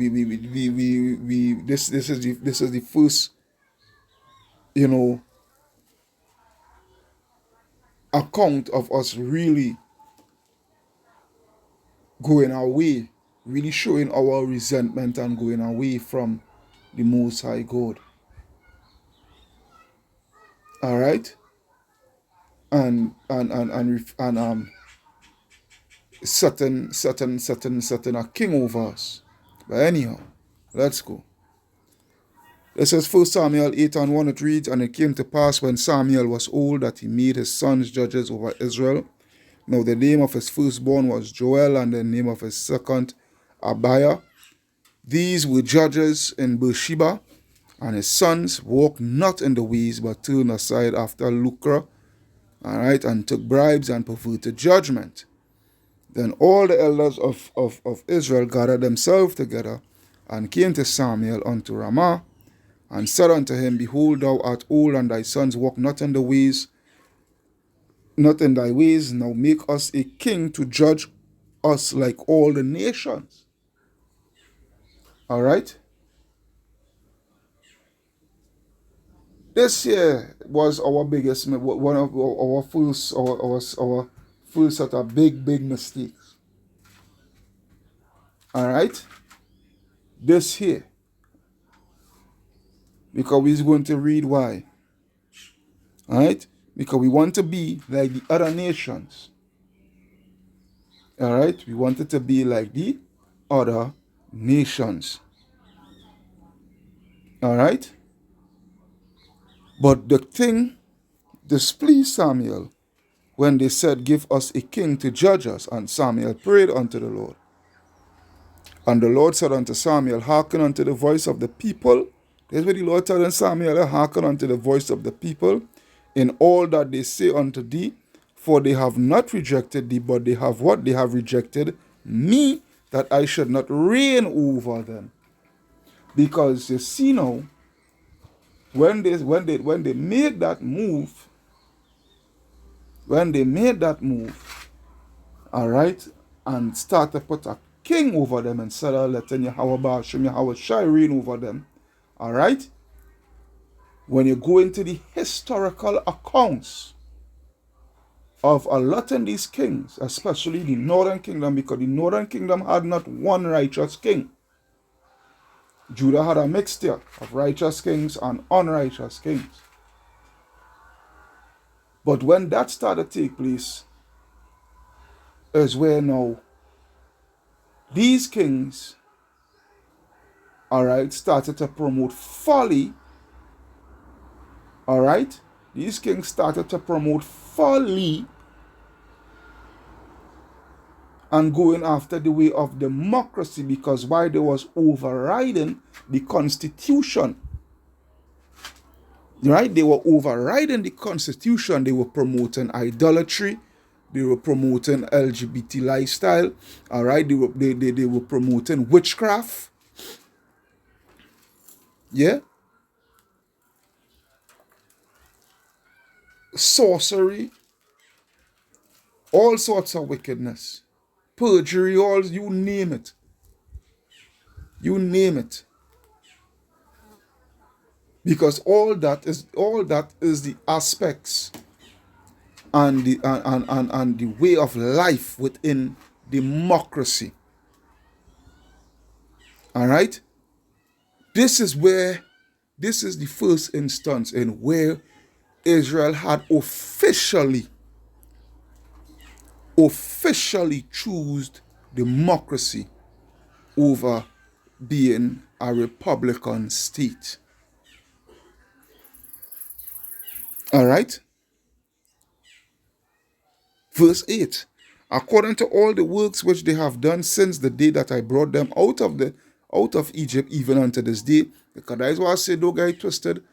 this is the first, you know, account of us really going away, really showing our resentment and going away from the Most High God. All right, and certain a king over us. But anyhow, let's go. It says 1 Samuel 8:1, it reads, "And it came to pass when Samuel was old that he made his sons judges over Israel. Now the name of his firstborn was Joel, and the name of his second Abiah. These were judges in Beersheba, and his sons walked not in the ways, but turned aside after lucre, all right, and took bribes and perverted judgment. Then all the elders of Israel gathered themselves together and came to Samuel unto Ramah, and said unto him, Behold, thou art old, and thy sons walk not in the ways, not in thy ways. Now make us a king to judge us like all the nations." All right. This year was our biggest, one of our first set of big mistakes. All right. This here, because we're going to read why. All right. Because we want to be like the other nations. All right. We wanted to be like the other nations. All right. But the thing displeased Samuel when they said, Give us a king to judge us. And Samuel prayed unto the Lord. And the Lord said unto Samuel, Hearken unto the voice of the people. That's what the Lord telling Samuel, hearken unto the voice of the people in all that they say unto thee, for they have not rejected thee, but they have what? They have rejected me, that I should not reign over them. Because you see now, when they made that move, all right, and start to put a king over them instead of letting Yahweh Shem Yahweh Shai reign over them, all right, when you go into the historical accounts of a lot of these kings, especially the northern kingdom, because the northern kingdom had not one righteous king. Judah had a mixture of righteous kings and unrighteous kings. But when that started to take place, is where now these kings, all right, started to promote folly. All right, these kings started to promote folly and going after the way of democracy, because why? They was overriding the constitution. Right? They were overriding the constitution. They were promoting idolatry. They were promoting LGBT lifestyle. All right. They were promoting witchcraft. Yeah. Sorcery. All sorts of wickedness. Perjury, all, you name it. You name it. Because all that is the aspects and the way of life within democracy. All right. This is the first instance in where Israel had officially chosen democracy over being a Republican state. All right. Verse 8. According to all the works which they have done since the day that I brought them out of Egypt, even unto this day. Because that is why I said, don't get it twisted.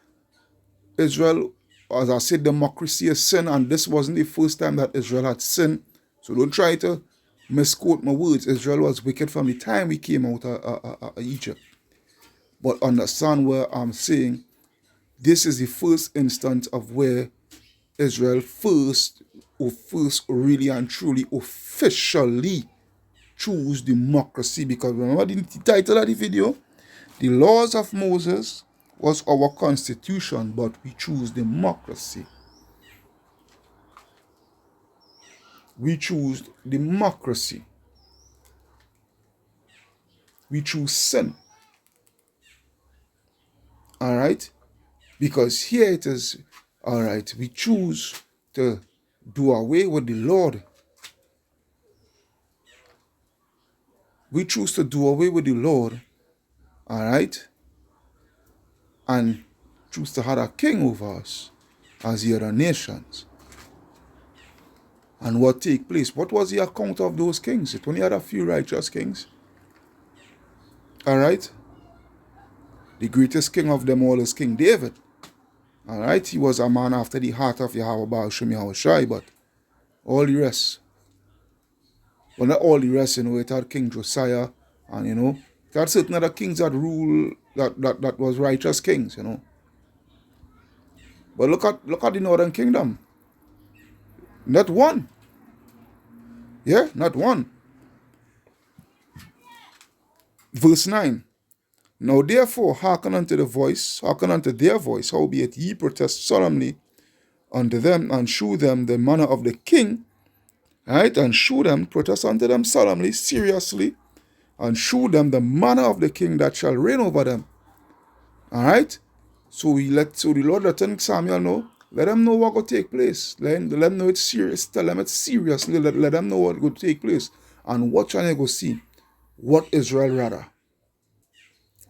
Israel, as I said, democracy is sin, and this wasn't the first time that Israel had sinned. So don't try to misquote my words. Israel was wicked from the time we came out of Egypt. But understand where I'm saying this is the first instance of where Israel first really and truly officially choose democracy. Because remember the title of the video? The laws of Moses was our constitution, but we choose democracy. We choose democracy. We choose sin. All right? Because here it is, all right, we choose to do away with the Lord. We choose to do away with the Lord, all right, and choose to have a king over us as the other nations. And what take place? What was the account of those kings? It only had a few righteous kings. All right? The greatest king of them all is King David. All right? He was a man after the heart of D.E.M.O.C.R.A.C.Y, but all the rest, well, not all the rest, it had King Josiah, and, it had certain other kings that rule, that was righteous kings, But look at the Northern Kingdom. Not one. Yeah, not one. Verse 9. Now therefore hearken unto their voice, howbeit ye protest solemnly unto them, and shew them the manner of the king, right? And shew them, protest unto them solemnly, seriously, and shew them the manner of the king that shall reign over them. All right? So the Lord letting Samuel know, let them know what will take place. Let them know it's serious. Tell them it's serious. Let them know what will take place. And watch and you go see what Israel rather.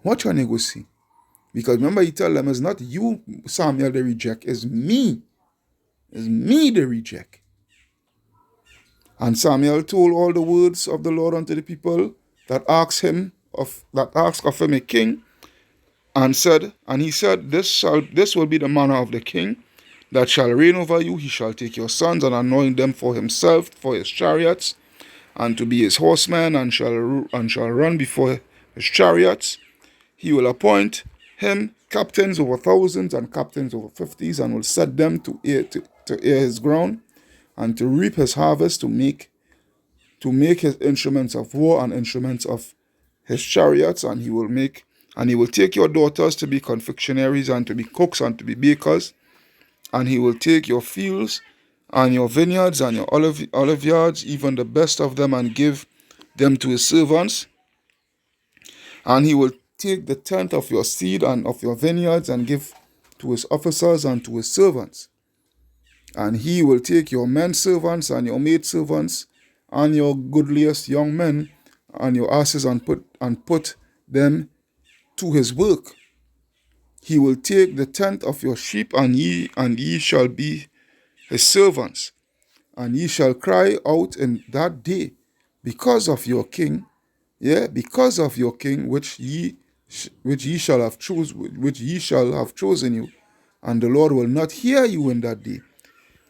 Watch and you go see. Because remember, he tell them it's not you, Samuel, they reject. It's me. It's me they reject. And Samuel told all the words of the Lord unto the people that asked of him a king, and he said, this will be the manner of the king that shall reign over you. He shall take your sons and anoint them for himself, for his chariots, and to be his horsemen, and shall run before his chariots. He will appoint him captains over thousands and captains over fifties, and will set them to ear his ground, and to reap his harvest, to make his instruments of war and instruments of his chariots. And he will take your daughters to be confectionaries, and to be cooks, and to be bakers. And he will take your fields and your vineyards and your olive yards, even the best of them, and give them to his servants. And he will take the tenth of your seed and of your vineyards, and give to his officers and to his servants. And he will take your men servants and your maid servants and your goodliest young men and your asses, and put them to his work. He will take the tenth of your sheep, and ye shall be his servants. And ye shall cry out in that day because of your king, because of your king, which ye shall have chosen you, and the Lord will not hear you in that day.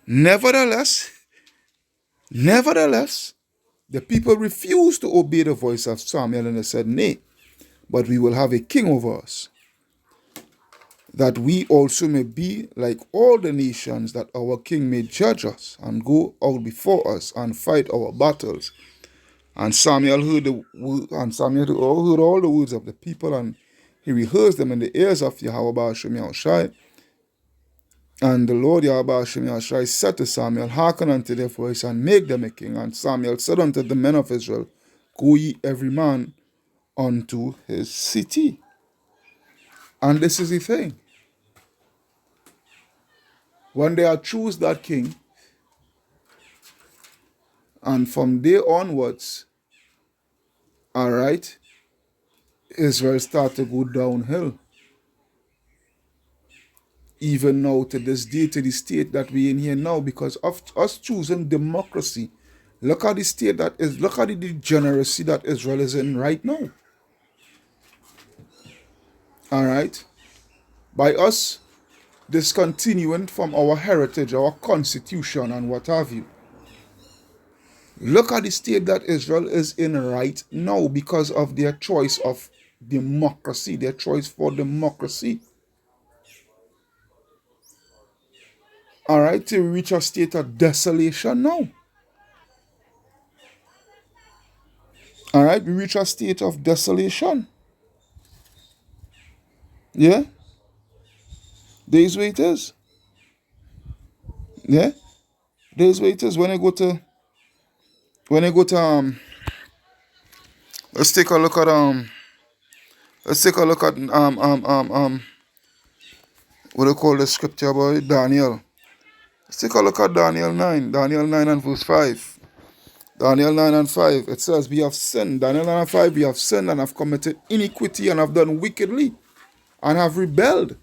Nevertheless, the people refused to obey the voice of Samuel, and they said, Nay, but we will have a king over us, that we also may be like all the nations, that our king may judge us, and go out before us, and fight our battles. And Samuel heard all the words of the people, and he rehearsed them in the ears of Yahweh. And the Lord Yahweh said to Samuel, Hearken unto their voice, and make them a king. And Samuel said unto the men of Israel, Go ye every man unto his city. And this is the thing. When they had choose that king, and from there onwards, all right, Israel started to go downhill. even now to this day, to the state that we're in here now, because of us choosing democracy. Look at the state that is, look at the degeneracy that Israel is in right now. All right? By us discontinuing from our heritage, our constitution, and what have you. Look at the state that Israel is in right now because of their choice of democracy, their choice for democracy. All right, to reach a state of desolation now. All right, we reach a state of desolation. Yeah, there's where it is. Yeah, there's where it is. When I go to let's take a look at what do you call the scripture about Daniel? Let's take a look at Daniel 9 and verse 5. Daniel 9 and 5, it says, we have sinned. Daniel 9 and 5, we have sinned and have committed iniquity and have done wickedly and have rebelled.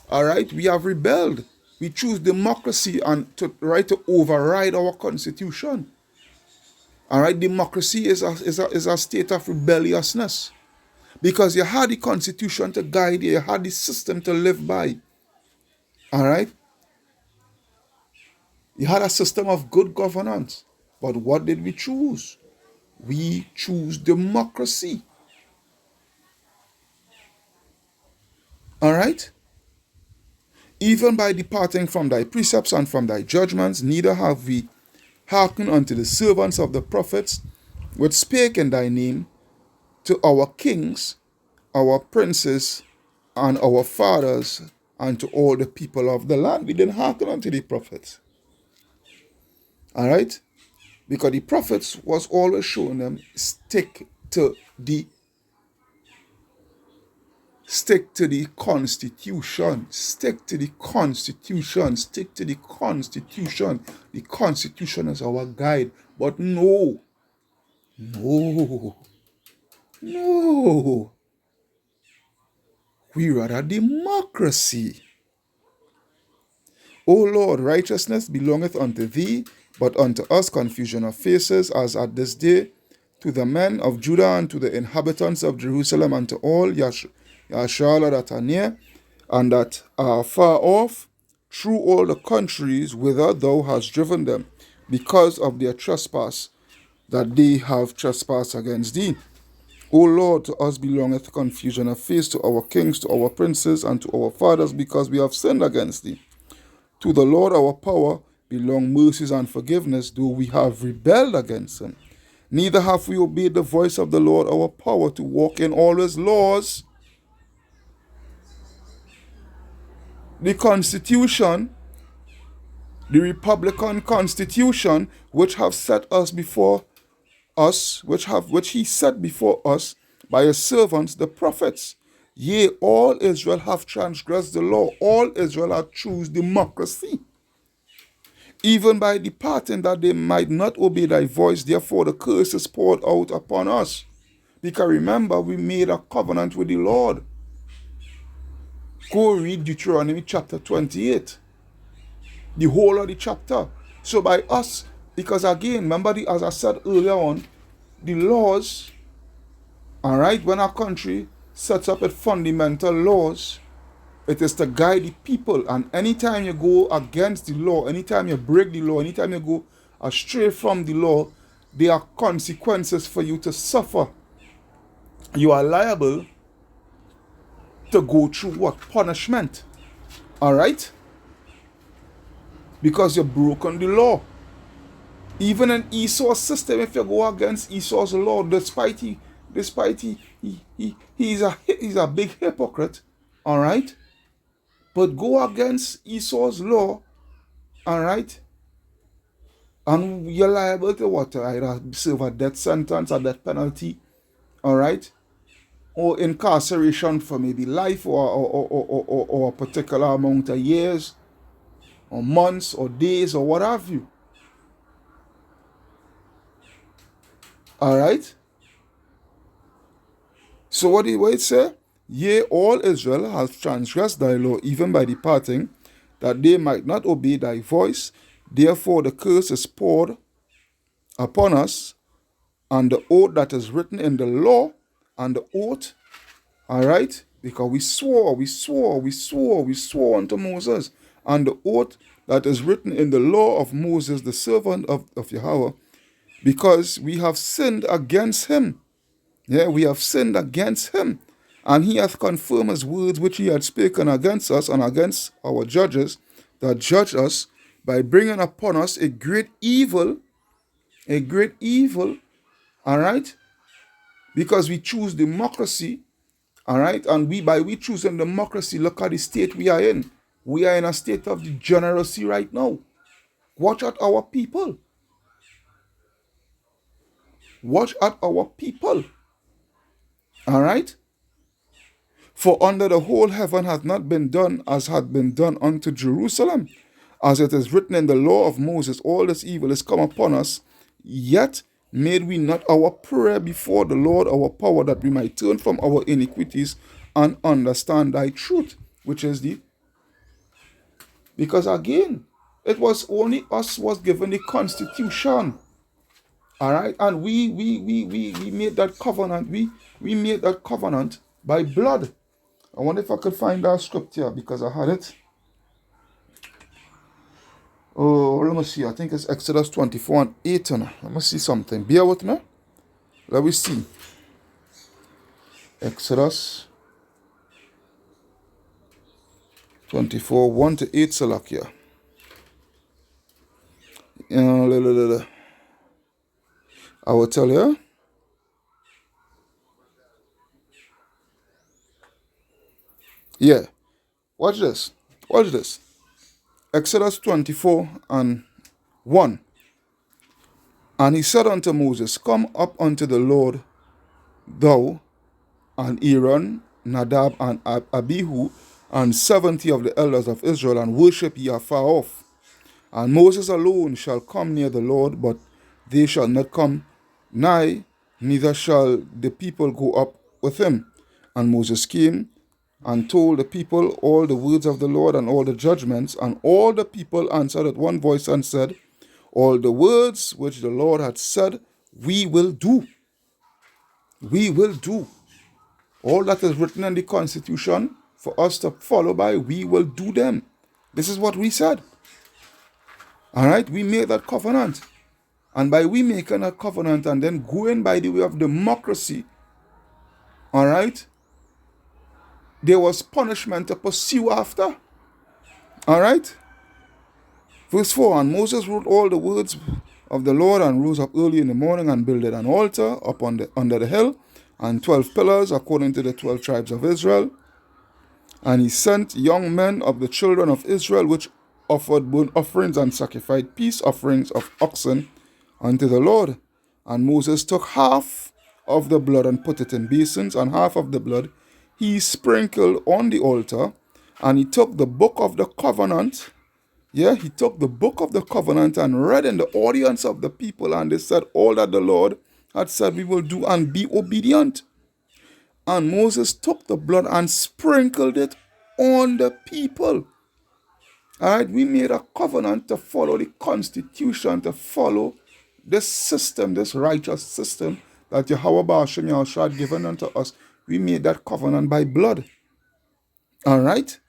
All right, we have rebelled. We choose democracy and to override our constitution. All right, democracy is a state of rebelliousness because you had the constitution to guide you, you had the system to live by. All right, you had a system of good governance. But what did we choose? We choose democracy. All right? Even by departing from thy precepts and from thy judgments, neither have we hearkened unto the servants of the prophets, which spake in thy name to our kings, our princes, and our fathers, and to all the people of the land. We didn't hearken unto the prophets. All right? Because the prophets was always showing them stick to the constitution. Stick to the constitution. Stick to the constitution. The constitution is our guide. But no. We rather democracy. O Lord, righteousness belongeth unto thee, but unto us confusion of faces, as at this day, to the men of Judah and to the inhabitants of Jerusalem and to all Yashala that are near and that are far off, through all the countries whither thou hast driven them, because of their trespass that they have trespassed against thee. O Lord, to us belongeth confusion of face, to our kings, to our princes, and to our fathers, because we have sinned against thee. To the Lord our power belong mercies and forgiveness, though we have rebelled against him. Neither have we obeyed the voice of the Lord our power to walk in all his laws. The Constitution, the Republican Constitution, which have set us before us, which he set before us by his servants the prophets. Yea, all Israel have transgressed the law. All Israel have choose democracy. Even by departing that they might not obey thy voice, therefore the curse is poured out upon us. Because remember, we made a covenant with the Lord. Go read Deuteronomy chapter 28. The whole of the chapter. So by us, because again, remember, as I said earlier on, the laws, all right, when our country sets up its fundamental laws, it is to guide the people. And anytime you go against the law, anytime you break the law, anytime you go astray from the law, there are consequences for you to suffer. You are liable to go through what? Punishment. All right? Because you've broken the law. Even in Esau's system, if you go against Esau's law, despite he's a big hypocrite, all right? But go against Esau's law, all right? And you're liable to what? Either serve a death sentence, a death penalty, all right? Or incarceration for maybe life or a particular amount of years, or months, or days, or what have you. All right? So what it say? Yea, all Israel hath transgressed thy law, even by departing, that they might not obey thy voice. Therefore the curse is poured upon us, and the oath that is written in the law, and the oath, all right, because we swore unto Moses, and the oath that is written in the law of Moses, the servant of Yahweh, because we have sinned against him. Yeah, we have sinned against him. And he hath confirmed his words which he had spoken against us and against our judges that judge us, by bringing upon us a great evil, all right, because we choose democracy, all right, and we choosing democracy, look at the state we are in. We are in a state of degeneracy right now. Watch at our people. Watch at our people. All right? For under the whole heaven hath not been done as had been done unto Jerusalem. As it is written in the law of Moses, all this evil is come upon us. Yet made we not our prayer before the Lord our power, that we might turn from our iniquities and understand thy truth, which is the, because again, it was only us was given the constitution. All right, and we made that covenant. We made that covenant by blood. I wonder if I could find that scripture because I had it. Oh, let me see. I think it's Exodus 24 and 8. Let me see something. Bear with me. Let me see. Exodus 24, 1 to 8, Salakia. I will tell you. Yeah. Watch this. Watch this. Exodus 24 and 1. And he said unto Moses, Come up unto the Lord, thou and Aaron, Nadab and Abihu, and 70 of the elders of Israel, and worship ye afar off. And Moses alone shall come near the Lord, but they shall not come nigh, neither shall the people go up with him. And Moses came and told the people all the words of the Lord and all the judgments. And all the people answered at one voice and said, All the words which the Lord had said, we will do. We will do. All that is written in the Constitution for us to follow by, we will do them. This is what we said. All right, we made that covenant. And by we making a covenant and then going by the way of democracy, all right, there was punishment to pursue after. All right. Verse 4, And Moses wrote all the words of the Lord, and rose up early in the morning, and builded an altar under the hill, and 12 pillars according to the 12 tribes of Israel. And he sent young men of the children of Israel, which offered burnt offerings and sacrificed peace offerings of oxen unto the Lord. And Moses took half of the blood and put it in basins, and half of the blood he sprinkled on the altar. And he took the book of the covenant. Yeah, he took the book of the covenant and read in the audience of the people, and they said all that the Lord had said we will do, and be obedient. And Moses took the blood and sprinkled it on the people. All right, we made a covenant to follow the Constitution, to follow this system, this righteous system that Yahweh Ba'ashem Yahushua had given unto us. We made that covenant by blood. All right?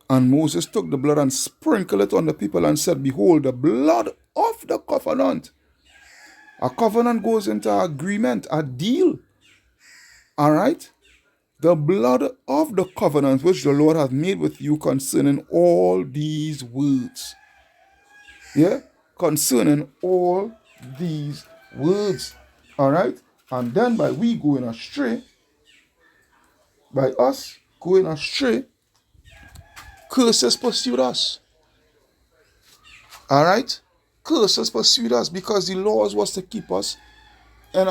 And Moses took the blood and sprinkled it on the people and said, Behold, the blood of the covenant. A covenant goes into agreement, a deal. All right? The blood of the covenant which the Lord hath made with you concerning all these words. Yeah? Concerning all these words. All right? And then by we going astray, by us going astray, curses pursued us. All right? Curses pursued us because the laws was to keep us in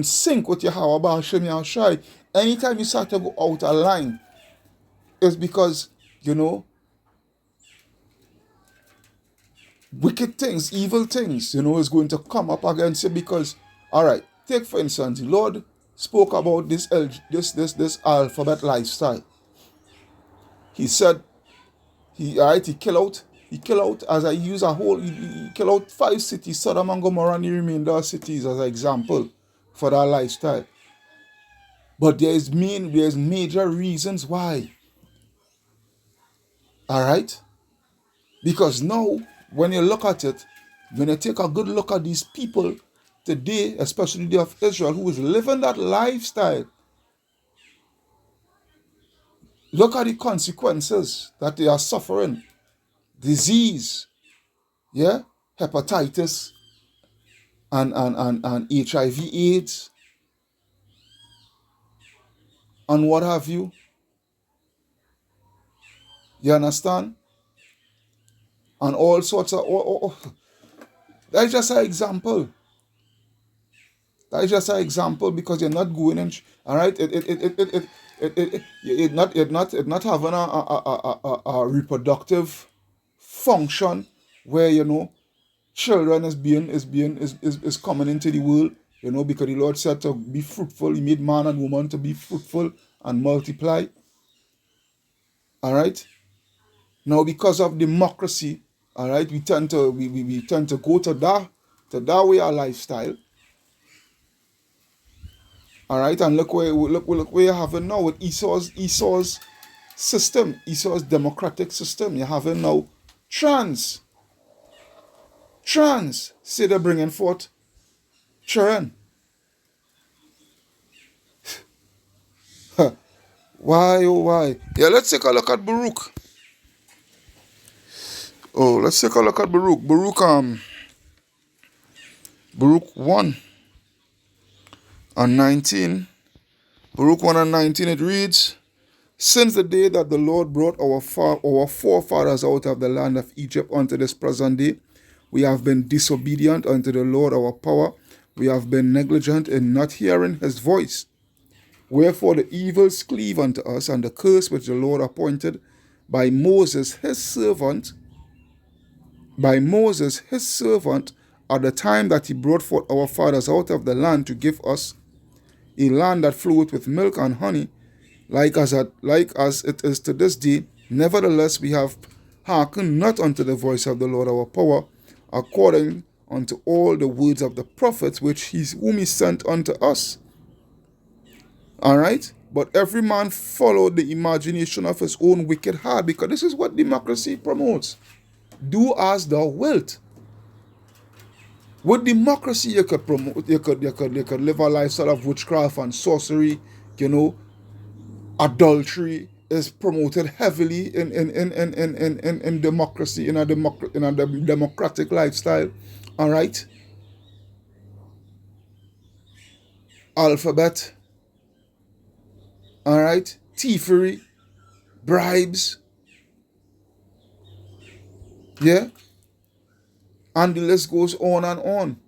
sync with Yahweh Ba'ashem Yahushai. Anytime you start to go out of line, it's because, wicked things, evil things, is going to come up against you because, all right, take for instance, the Lord spoke about this alphabet lifestyle. He said he kill out as I use a whole he kill out 5 cities, Sodom and Gomorrah and the remainder of cities as an example for that lifestyle. But there's major reasons why. Alright? Because now when you look at it, when you take a good look at these people today, especially the of Israel, who is living that lifestyle, look at the consequences that they are suffering. Disease, yeah, hepatitis and HIV AIDS and what have you. You understand? And all sorts of that's just an example. That is just an example because you're not going in. All right, it not having a reproductive function where children is coming into the world. Because the Lord said to be fruitful. He made man and woman to be fruitful and multiply. All right. Now because of democracy, all right, we tend to go to that way our lifestyle. All right, and look where you're having now with Esau's system, Esau's democratic system. You're having now trans. Say they're bringing forth children. Why, oh why? Yeah, let's take a look at Baruch. Oh, let's take a look at Baruch. Baruch 1 and 19. Baruch 1 and 19, it reads, since the day that the Lord brought our forefathers out of the land of Egypt unto this present day, we have been disobedient unto the Lord our power. We have been negligent in not hearing his voice. Wherefore the evils cleave unto us, and the curse which the Lord appointed by Moses his servant, at the time that he brought forth our fathers out of the land to give us a land that floweth with milk and honey, like as it is to this day. Nevertheless, we have hearkened not unto the voice of the Lord our power, according unto all the words of the prophets whom he sent unto us. All right? But every man followed the imagination of his own wicked heart, because this is what democracy promotes. Do as thou wilt. With democracy, you could promote, you could live a lifestyle of witchcraft and sorcery. Adultery is promoted heavily in democracy, in a democratic lifestyle. All right? Alphabet. All right? Thievery, bribes. Yeah? And the list goes on and on.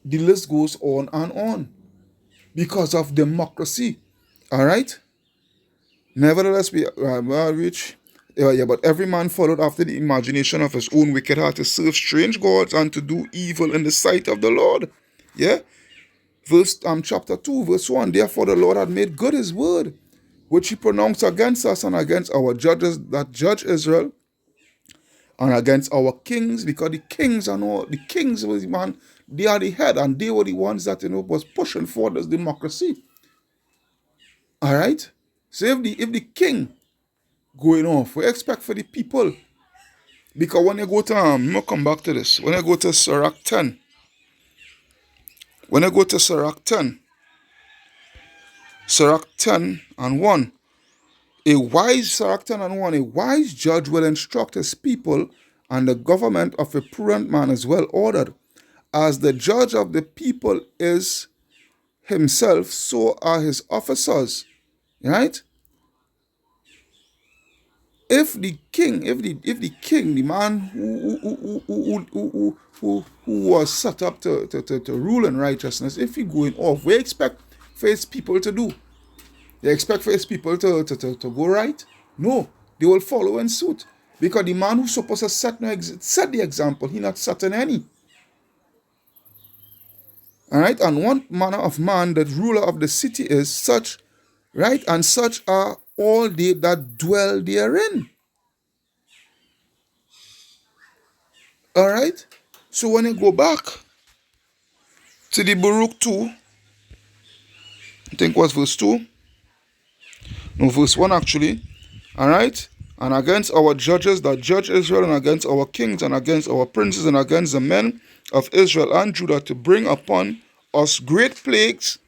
The list goes on and on because of democracy. All right? Nevertheless, we reach. But every man followed after the imagination of his own wicked heart to serve strange gods and to do evil in the sight of the Lord. Yeah? Chapter 2, verse 1. Therefore the Lord had made good his word, which he pronounced against us and against our judges that judge Israel, and against our kings, because the kings was man, they are the head, and they were the ones that was pushing for this democracy. All right. So if the king going off, we expect for the people, because when you go to I'll come back to this. When I go to Sirach 10, Sirach 10 and 1, Sirach 10 and 1, a wise judge will instruct his people, and the government of a prudent man is well ordered. As the judge of the people is himself, so are his officers. Right? If the king, the man who was set up to rule in righteousness, if he going off, we expect for his people to do. They expect for his people to go right? No, they will follow in suit. Because the man who's supposed to set the example, he not setting any. All right, and what manner of man that ruler of the city is such, right? And such are all they that dwell therein. All right. So when you go back to the Baruch 2, I think it was verse 2, no, verse 1 actually. All right. And against our judges that judge Israel, and against our kings, and against our princes, and against the men of Israel and Judah, to bring upon us great plagues,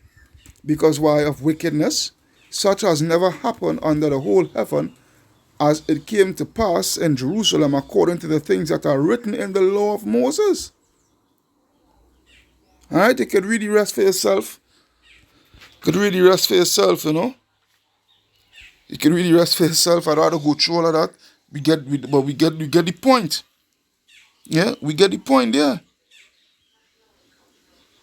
because why? Of wickedness, such as never happened under the whole heaven, as it came to pass in Jerusalem, according to the things that are written in the law of Moses. All right, you could read the rest for yourself. You could read the rest for yourself, you know. You can read the rest for yourself. I'd rather go through all of that. We get the point. Yeah, we get the point there.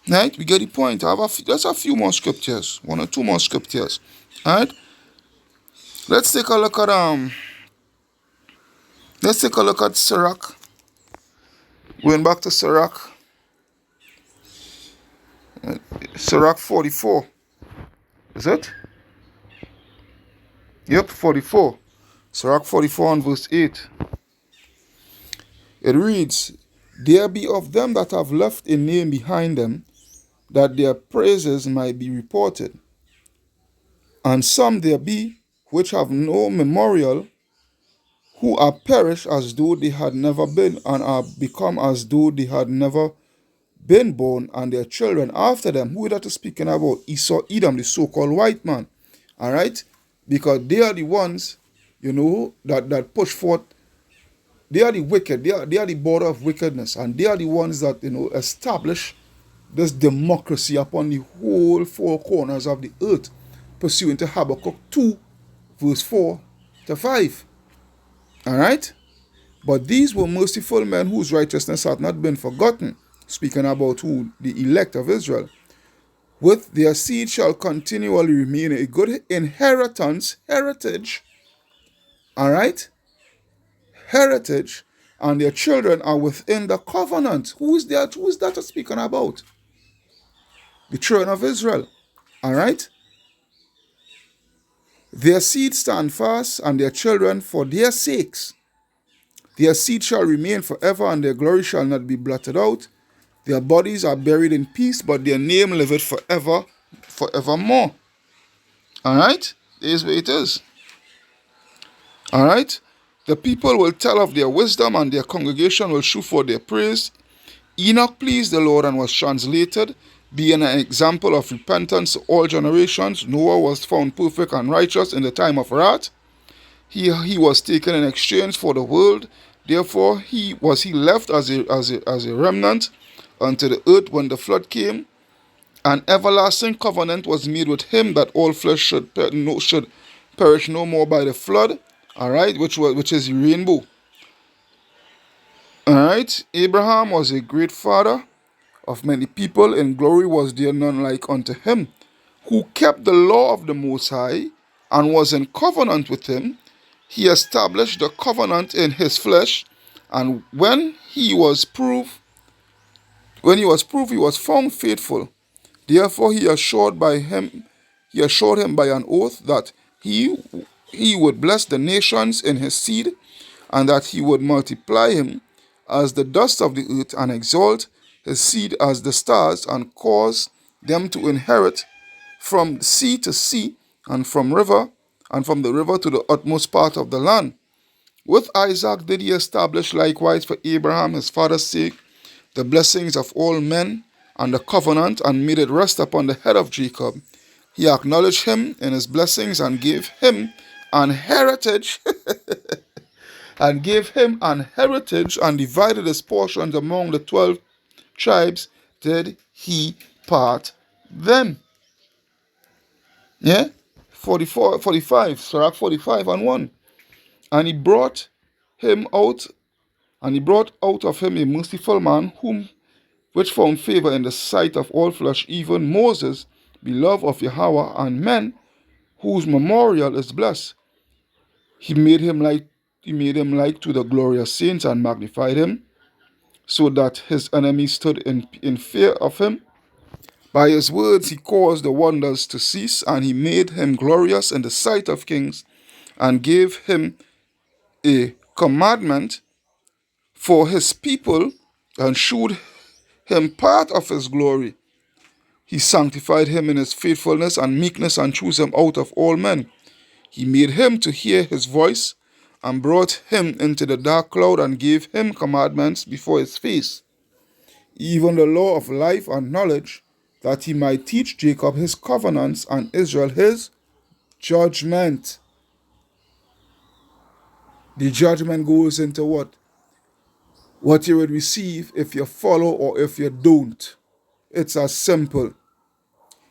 Right? We get the point. Let's have a few more scriptures. One or two more scriptures. Alright? Let's take a look at Sirach. Going back to Sirach. Sirach 44. Is it? Yep, 44. Sirach 44 and verse 8. It reads, there be of them that have left a name behind them, that their praises might be reported. And some there be which have no memorial, who are perished as though they had never been, and are become as though they had never been born, and their children after them. Who that is speaking about? Esau, Edom, the so-called white man. All right? Because they are the ones, you know, that push forth. They are the wicked. They are the border of wickedness. And they are the ones that, you know, establish this democracy upon the whole four corners of the earth, pursuant to Habakkuk 2, verse 4 to 5. All right? But these were merciful men whose righteousness had not been forgotten, speaking about who? The elect of Israel. With their seed shall continually remain a good inheritance, heritage. All right? Heritage. And their children are within the covenant. Who is that? Who is that speaking about? The children of Israel. All right? Their seed stand fast, and their children for their sakes. Their seed shall remain forever, and their glory shall not be blotted out. Their bodies are buried in peace, but their name liveth forever, forevermore. All right? Here's where it is. All right? The people will tell of their wisdom, and their congregation will shew forth their praise. Enoch pleased the Lord and was translated, being an example of repentance to all generations. Noah was found perfect and righteous in the time of wrath. He was taken in exchange for the world. Therefore he left as a remnant unto the earth when the flood came. An everlasting covenant was made with him, that all flesh should perish no more by the flood. All right, which is the rainbow. All right, Abraham was a great father of many people. In glory was there none like unto him, who kept the law of the Most High, and was in covenant with him. He established the covenant in his flesh, and when he was proved, he was found faithful. Therefore he assured him by an oath that he would bless the nations in his seed, and that he would multiply him as the dust of the earth, and exalt his seed as the stars, and cause them to inherit from sea to sea, and from the river to the utmost part of the land. With Isaac did he establish likewise for Abraham his father's sake the blessings of all men, and the covenant, and made it rest upon the head of Jacob. He acknowledged him in his blessings, and gave him an heritage, and divided his portions among the 12 tribes. Did he part them? Yeah? 45, Sirach 45 and 1. And he brought out of him a merciful man, which found favor in the sight of all flesh, even Moses, beloved of Yahweh, and men, whose memorial is blessed. He made him like to the glorious saints, and magnified him, so that his enemies stood in fear of him. By his words he caused the wonders to cease, and he made him glorious in the sight of kings, and gave him a commandment for his people, and shewed him part of his glory. He sanctified him in his faithfulness and meekness, and chose him out of all men. He made him to hear his voice, and brought him into the dark cloud, and gave him commandments before his face, even the law of life and knowledge, that he might teach Jacob his covenants, and Israel his judgment. The judgment goes into what? What you will receive if you follow or if you don't. It's as simple.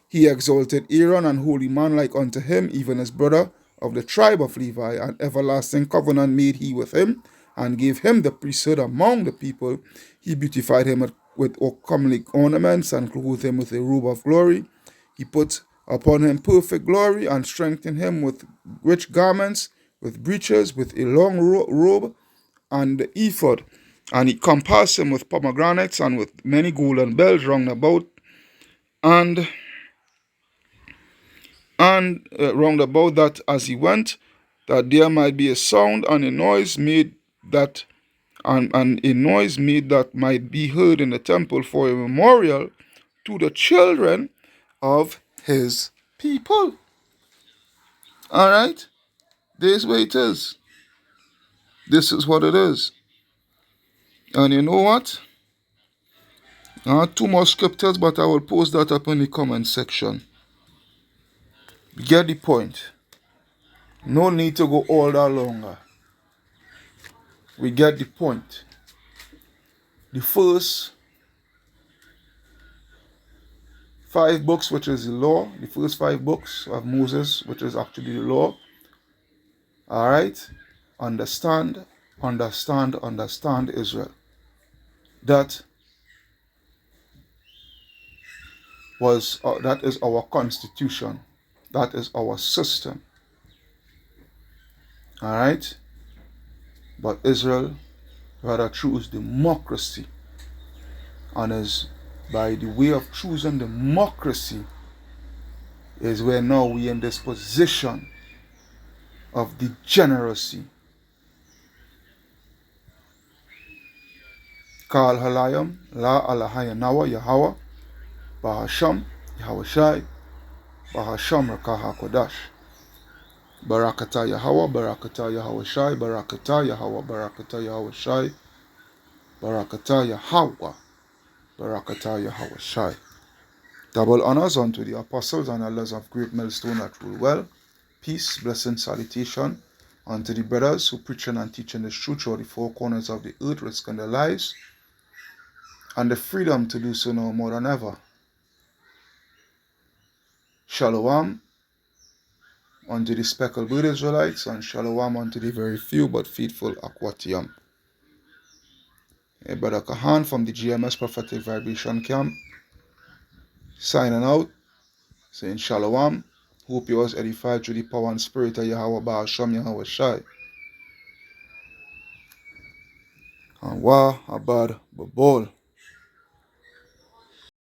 He exalted Aaron, an holy man like unto him, even his brother of the tribe of Levi. An everlasting covenant made he with him, and gave him the priesthood among the people. He beautified him with comely ornaments, and clothed him with a robe of glory. He put upon him perfect glory, and strengthened him with rich garments, with breeches, with a long robe, and the ephod. And he compassed him with pomegranates, and with many golden bells round about, and round about that as he went, that there might be a sound and a noise made that and a noise made that might be heard in the temple for a memorial to the children of his people. All right, this way it is. This is what it is. And you know what? I have two more scriptures, but I will post that up in the comment section. Get the point. No need to go all that longer. We get the point. The first 5 books, which is the law, the first 5 books of Moses, which is actually the law. All right? Understand, Israel. That is our constitution. That is our system. All right? But Israel rather choose democracy, and is by the way of choosing democracy is where now we in this position of degeneracy. Kal halayam la alahayanawa Yahweh Bahasham Yahushai Bahasham Rakaha Kodash Barakata Yahweh Barakata Yahushai Barakata Yahweh Barakata Yahushai Barakata Yahweh Barakata Yahushai. Double honors unto the apostles and elders of Great Millstone that rule well. Peace, blessing, salutation unto the brothers who preaching and teaching the truth throughout the 4 corners of the earth, risking their lives and the freedom to do so now more than ever. Shalom unto the speckled bird Israelites, and shalom unto the very few but faithful Aquatium. Hey, Brother Kahan from the GMS Prophetic Vibration Camp, signing out, saying shalom. Hope you was edified through the power and spirit of Yahweh Ba'asham Yahweh Shai. And Wa Abad Babol.